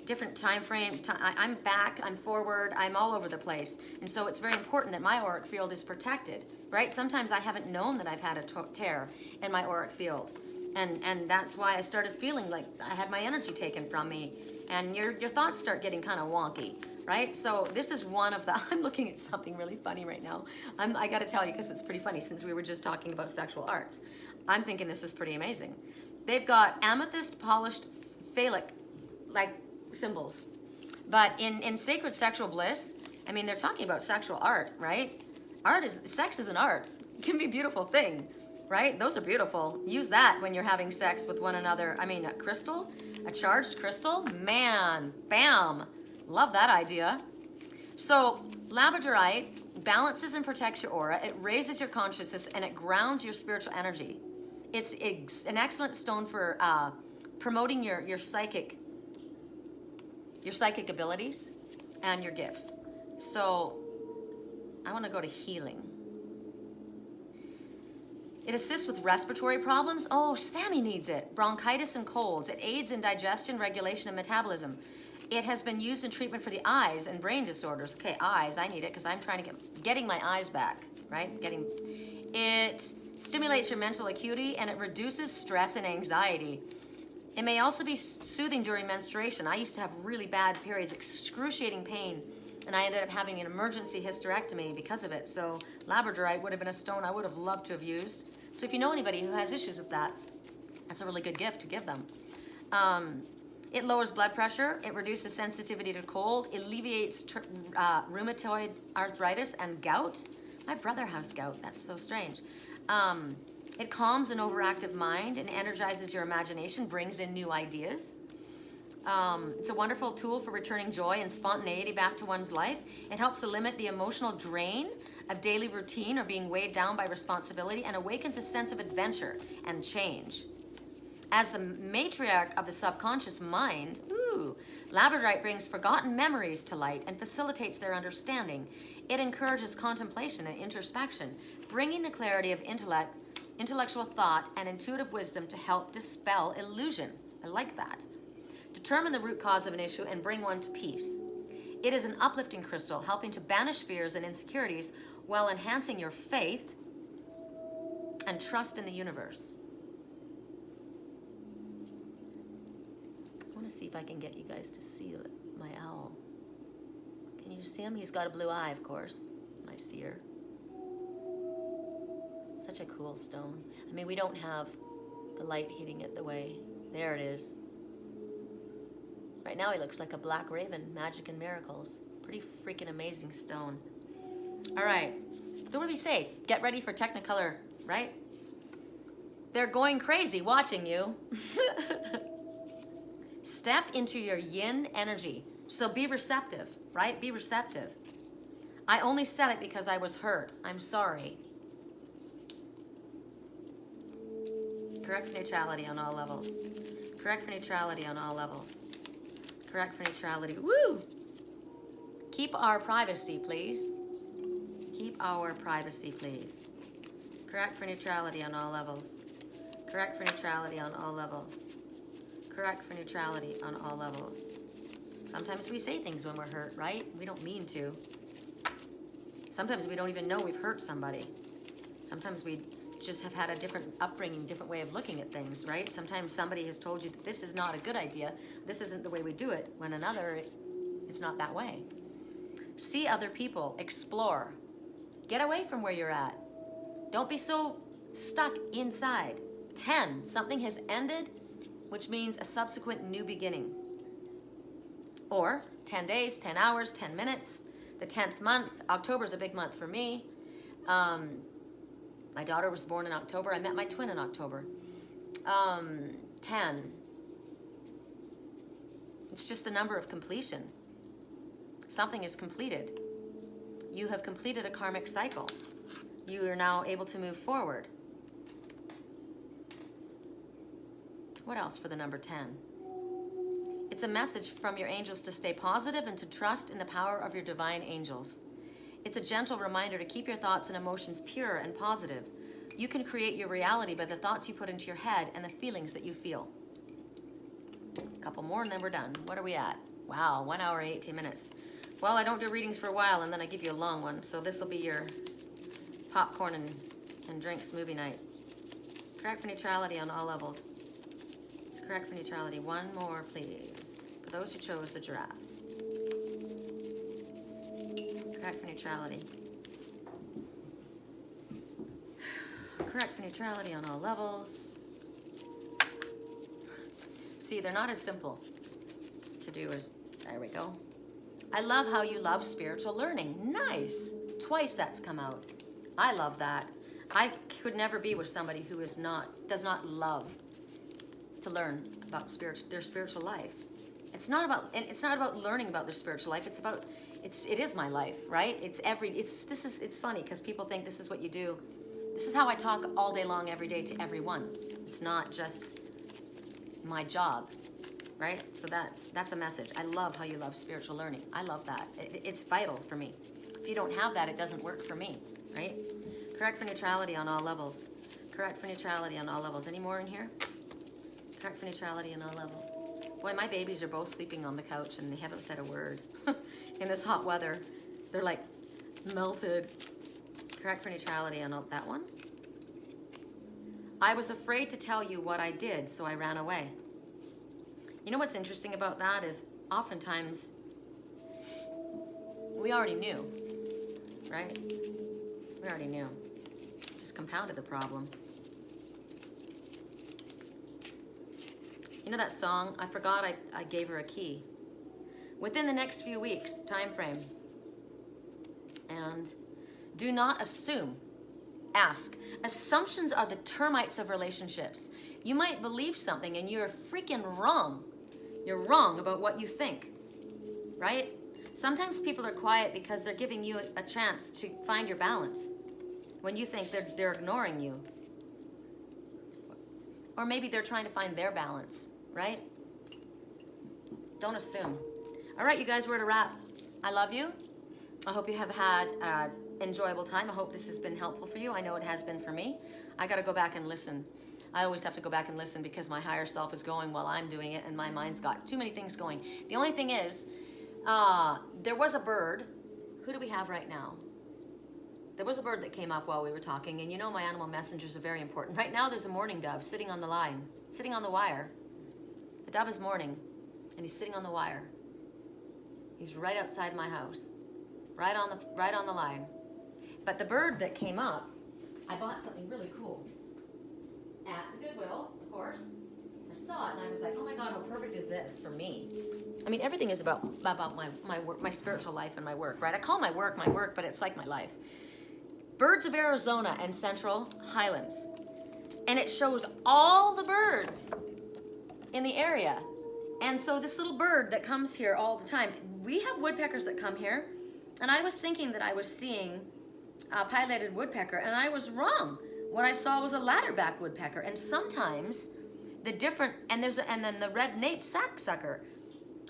different time frame. I'm back, I'm forward, I'm all over the place. And so it's very important that my auric field is protected, right? Sometimes I haven't known that I've had a tear in my auric field. And that's why I started feeling like I had my energy taken from me. And your thoughts start getting kind of wonky, right? So this is one of the, I'm looking at something really funny right now. I gotta tell you, because it's pretty funny since we were just talking about sexual arts. I'm thinking this is pretty amazing. They've got amethyst polished phallic, like, symbols. But in sacred sexual bliss, I mean, they're talking about sexual art, right? Sex is an art. It can be a beautiful thing, right? Those are beautiful. Use that when you're having sex with one another. I mean, a crystal, a charged crystal, man, bam. Love that idea. So labradorite balances and protects your aura. It raises your consciousness and it grounds your spiritual energy. It's an excellent stone for promoting your psychic abilities and your gifts. So I want to go to healing. It assists with respiratory problems. Oh, Sammy needs it. Bronchitis and colds. It aids in digestion, regulation, and metabolism. It has been used in treatment for the eyes and brain disorders. Okay, eyes, I need it because I'm trying to getting my eyes back, right? It stimulates your mental acuity and it reduces stress and anxiety. It may also be soothing during menstruation. I used to have really bad periods, excruciating pain, and I ended up having an emergency hysterectomy because of it. So labradorite would have been a stone I would have loved to have used. So if you know anybody who has issues with that, that's a really good gift to give them. It lowers blood pressure. It reduces sensitivity to cold. It alleviates rheumatoid arthritis and gout. My brother has gout. That's so strange. It calms an overactive mind and energizes your imagination, brings in new ideas. It's a wonderful tool for returning joy and spontaneity back to one's life. It helps to limit the emotional drain of daily routine or being weighed down by responsibility and awakens a sense of adventure and change. As the matriarch of the subconscious mind, labradorite brings forgotten memories to light and facilitates their understanding. It encourages contemplation and introspection, bringing the clarity of intellect, intellectual thought, and intuitive wisdom to help dispel illusion. I like that. Determine the root cause of an issue and bring one to peace. It is an uplifting crystal, helping to banish fears and insecurities while enhancing your faith and trust in the universe. I want to see if I can get you guys to see my owl. Can you see him? He's got a blue eye, of course. My seer. Such a cool stone. I mean, we don't have the light hitting it the way. There it is. Right now he looks like a black raven, magic and miracles. Pretty freaking amazing stone. All right, what do we say? Get ready for Technicolor, right? They're going crazy watching you. Step into your yin energy. So be receptive, right? Be receptive. I only said it because I was hurt. I'm sorry. Correct for neutrality on all levels. Correct for neutrality on all levels. Correct for neutrality. Woo! Keep our privacy, please. Keep our privacy, please. Correct for neutrality on all levels. Correct for neutrality on all levels. Correct for neutrality on all levels. Sometimes we say things when we're hurt, right? We don't mean to. Sometimes we don't even know we've hurt somebody. Sometimes we just have had a different upbringing, different way of looking at things, right? Sometimes somebody has told you that this is not a good idea, this isn't the way we do it, when another, it's not that way. See other people, explore. Get away from where you're at. Don't be so stuck inside. 10, something has ended, which means a subsequent new beginning. Or 10 days, 10 hours, 10 minutes, the 10th month. October's a big month for me. My daughter was born in October. I met my twin in October. 10. It's just the number of completion. Something is completed. You have completed a karmic cycle. You are now able to move forward. What else for the number 10? It's a message from your angels to stay positive and to trust in the power of your divine angels. It's a gentle reminder to keep your thoughts and emotions pure and positive. You can create your reality by the thoughts you put into your head and the feelings that you feel. A couple more and then we're done. What are we at? Wow, 1 hour, 18 minutes. Well, I don't do readings for a while and then I give you a long one. So this will be your popcorn and drinks movie night. Correct for neutrality on all levels. Correct for neutrality. One more, please. For those who chose the giraffe. Correct for neutrality. Correct for neutrality on all levels. See, they're not as simple to do as, there we go. I love how you love spiritual learning. Nice. Twice that's come out. I love that. I could never be with somebody who does not love to learn about their spiritual life. It's not about learning about their spiritual life. It is my life, right? It's funny because people think this is what you do. This is how I talk all day long, every day to everyone. It's not just my job, right? So that's a message. I love how you love spiritual learning. I love that. It's vital for me. If you don't have that, it doesn't work for me, right? Correct for neutrality on all levels. Correct for neutrality on all levels. Any more in here? Correct for neutrality on all levels. Boy, my babies are both sleeping on the couch and they haven't said a word. In this hot weather, they're like melted. Correct for neutrality on that one. I was afraid to tell you what I did, so I ran away. You know what's interesting about that is oftentimes we already knew, right? We already knew. Just compounded the problem. You know that song? I forgot I gave her a key. Within the next few weeks, time frame. And do not assume. Ask. Assumptions are the termites of relationships. You might believe something and you're freaking wrong. You're wrong about what you think, right? Sometimes people are quiet because they're giving you a chance to find your balance when you think they're ignoring you. Or maybe they're trying to find their balance, right? Don't assume. All right, you guys, we're at a wrap. I love you. I hope you have had an enjoyable time. I hope this has been helpful for you. I know it has been for me. I got to go back and listen. I always have to go back and listen because my higher self is going while I'm doing it and my mind's got too many things going. The only thing is, there was a bird. Who do we have right now? There was a bird that came up while we were talking, and you know my animal messengers are very important. Right now there's a mourning dove sitting on the line, sitting on the wire. The dove is mourning, and he's sitting on the wire. He's right outside my house, right on the line. But the bird that came up, I bought something really cool at the Goodwill, of course. I saw it and I was like, oh my God, how perfect is this for me? I mean, everything is about my work, my spiritual life and my work, right? I call my work, but it's like my life. Birds of Arizona and Central Highlands. And it shows all the birds in the area. And so this little bird that comes here all the time, we have woodpeckers that come here, and I was thinking that I was seeing a pileated woodpecker, and I was wrong. What I saw was a ladderback woodpecker, and sometimes the different, and then the red-naped sacksucker,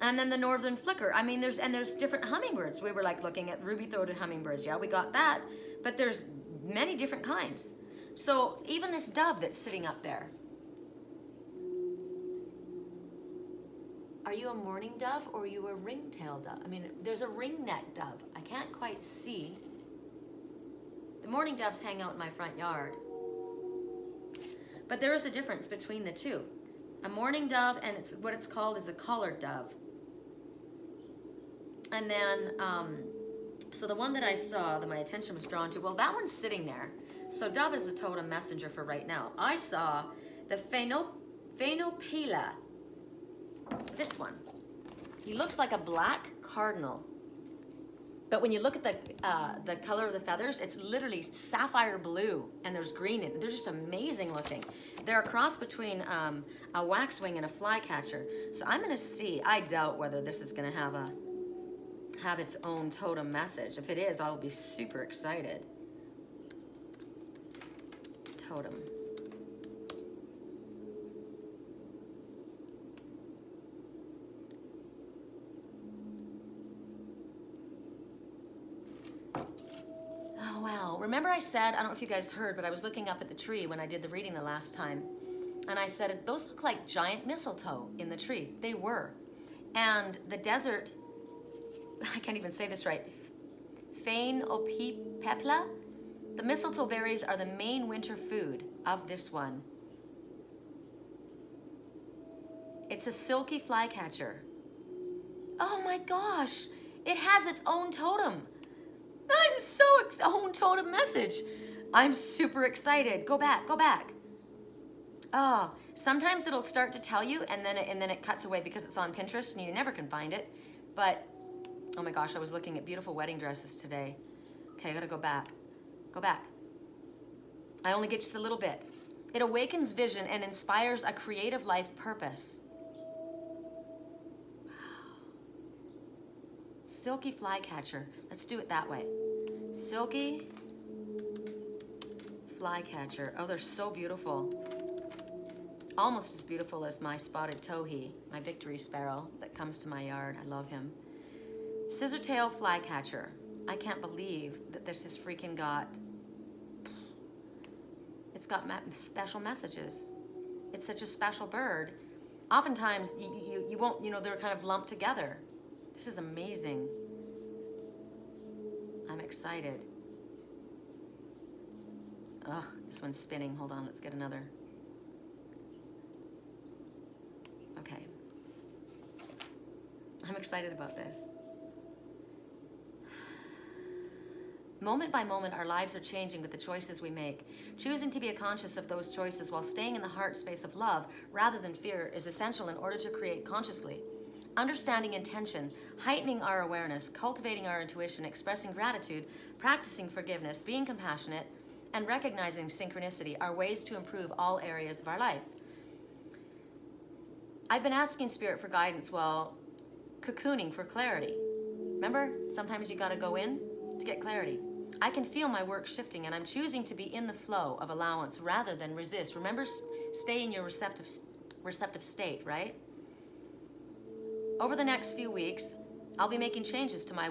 and then the northern flicker. I mean, there's different hummingbirds. We were like looking at ruby-throated hummingbirds. Yeah, we got that, but there's many different kinds. So even this dove that's sitting up there. Are you a mourning dove or are you a ringtail dove? I mean, there's a ringneck dove. I can't quite see. The mourning doves hang out in my front yard. But there is a difference between the two. A mourning dove, and what it's called is a collared dove. And then, so the one that I saw that my attention was drawn to, well, that one's sitting there. So dove is the totem messenger for right now. I saw the Phainopela. This one. He looks like a black cardinal. But when you look at the color of the feathers, it's literally sapphire blue, and there's green in it. They're just amazing looking. They're a cross between a waxwing and a flycatcher. So I'm going to see. I doubt whether this is going to have its own totem message. If it is, I'll be super excited. Totem. Oh, wow. Remember I said, I don't know if you guys heard, but I was looking up at the tree when I did the reading the last time. And I said, those look like giant mistletoe in the tree. They were. And the desert, I can't even say this right, Phainopepla. The mistletoe berries are the main winter food of this one. It's a silky flycatcher. Oh my gosh, it has its own totem. I'm so own totem message. I'm super excited. Go back. Oh, sometimes it'll start to tell you and then it cuts away because it's on Pinterest and you never can find it. But oh my gosh, I was looking at beautiful wedding dresses today. Okay, I gotta go back. Go back. I only get just a little bit. It awakens vision and inspires a creative life purpose. Silky flycatcher. Let's do it that way. Silky flycatcher. Oh, they're so beautiful. Almost as beautiful as my spotted towhee, my victory sparrow that comes to my yard. I love him. Scissortail flycatcher. I can't believe that this has freaking got... got special messages. It's such a special bird. Oftentimes, you won't, they're kind of lumped together. This is amazing. I'm excited. Ugh, this one's spinning. Hold on, let's get another. Okay. I'm excited about this. Moment by moment, our lives are changing with the choices we make. Choosing to be conscious of those choices while staying in the heart space of love rather than fear is essential in order to create consciously. Understanding intention, heightening our awareness, cultivating our intuition, expressing gratitude, practicing forgiveness, being compassionate, and recognizing synchronicity are ways to improve all areas of our life. I've been asking Spirit for guidance while cocooning for clarity. Remember, sometimes you got to go in to get clarity. I can feel my work shifting, and I'm choosing to be in the flow of allowance rather than resist. Remember, stay in your receptive state, right? Over the next few weeks, I'll be making changes to my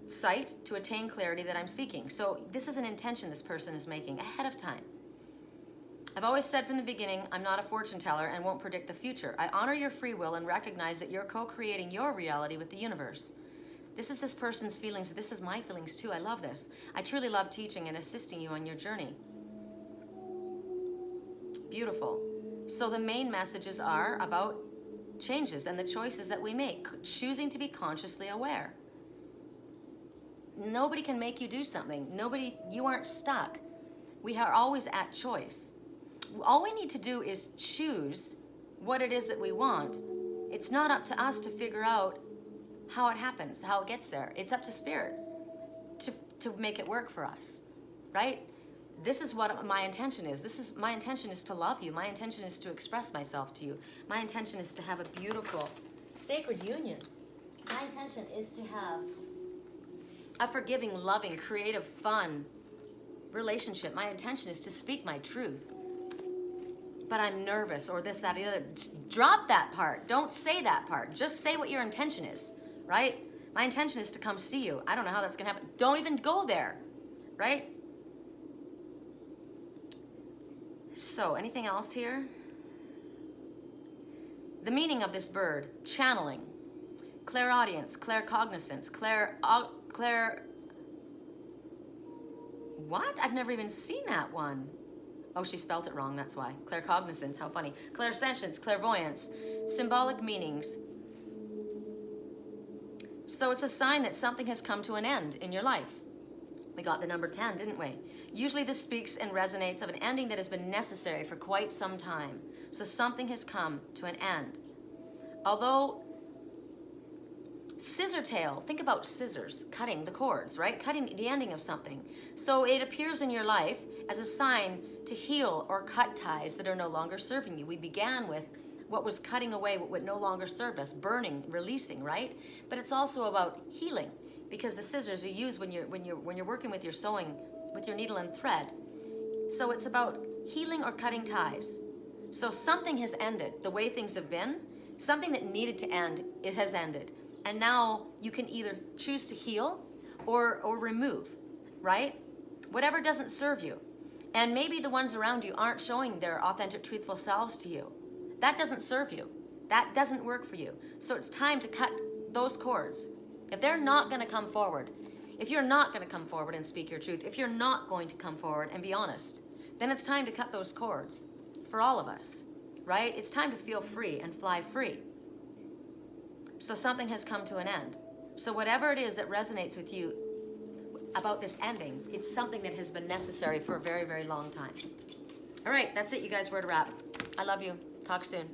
site to attain clarity that I'm seeking. So this is an intention this person is making ahead of time. I've always said from the beginning, I'm not a fortune teller and won't predict the future. I honor your free will and recognize that you're co-creating your reality with the universe. This is this person's feelings. This is my feelings too. I love this. I truly love teaching and assisting you on your journey. Beautiful. So the main messages are about changes and the choices that we make, choosing to be consciously aware. Nobody can make you do something. You aren't stuck. We are always at choice. All we need to do is choose what it is that we want. It's not up to us to figure out how it happens, how it gets there. It's up to Spirit to make it work for us, right? This is what my intention is. My intention is to love you. My intention is to express myself to you. My intention is to have a beautiful, sacred union. My intention is to have a forgiving, loving, creative, fun relationship. My intention is to speak my truth. But I'm nervous or this, that, the other. Drop that part. Don't say that part. Just say what your intention is, right? My intention is to come see you. I don't know how that's going to happen. Don't even go there, right? So, anything else here? The meaning of this bird, channeling, clairaudience, claircognizance, what? I've never even seen that one. Oh, she spelled it wrong, that's why. Claircognizance, how funny. Clairsentience, clairvoyance, symbolic meanings. So it's a sign that something has come to an end in your life. We got the number 10, didn't we? Usually this speaks and resonates of an ending that has been necessary for quite some time. So something has come to an end. Although scissor tail, think about scissors, cutting the cords, right? Cutting the ending of something. So it appears in your life as a sign to heal or cut ties that are no longer serving you. We began with what was cutting away what would no longer serve us, burning, releasing, right? But it's also about healing, because the scissors are used when you're working with your sewing, with your needle and thread. So it's about healing or cutting ties. So something has ended. The way things have been, something that needed to end, it has ended. And now you can either choose to heal or remove, right? Whatever doesn't serve you. And maybe the ones around you aren't showing their authentic, truthful selves to you. That doesn't serve you. That doesn't work for you. So it's time to cut those cords. If they're not going to come forward, if you're not going to come forward and speak your truth, if you're not going to come forward and be honest, then it's time to cut those cords for all of us, right? It's time to feel free and fly free. So something has come to an end. So whatever it is that resonates with you about this ending, it's something that has been necessary for a very, very long time. All right, that's it, you guys. We're to wrap. I love you. Talk soon.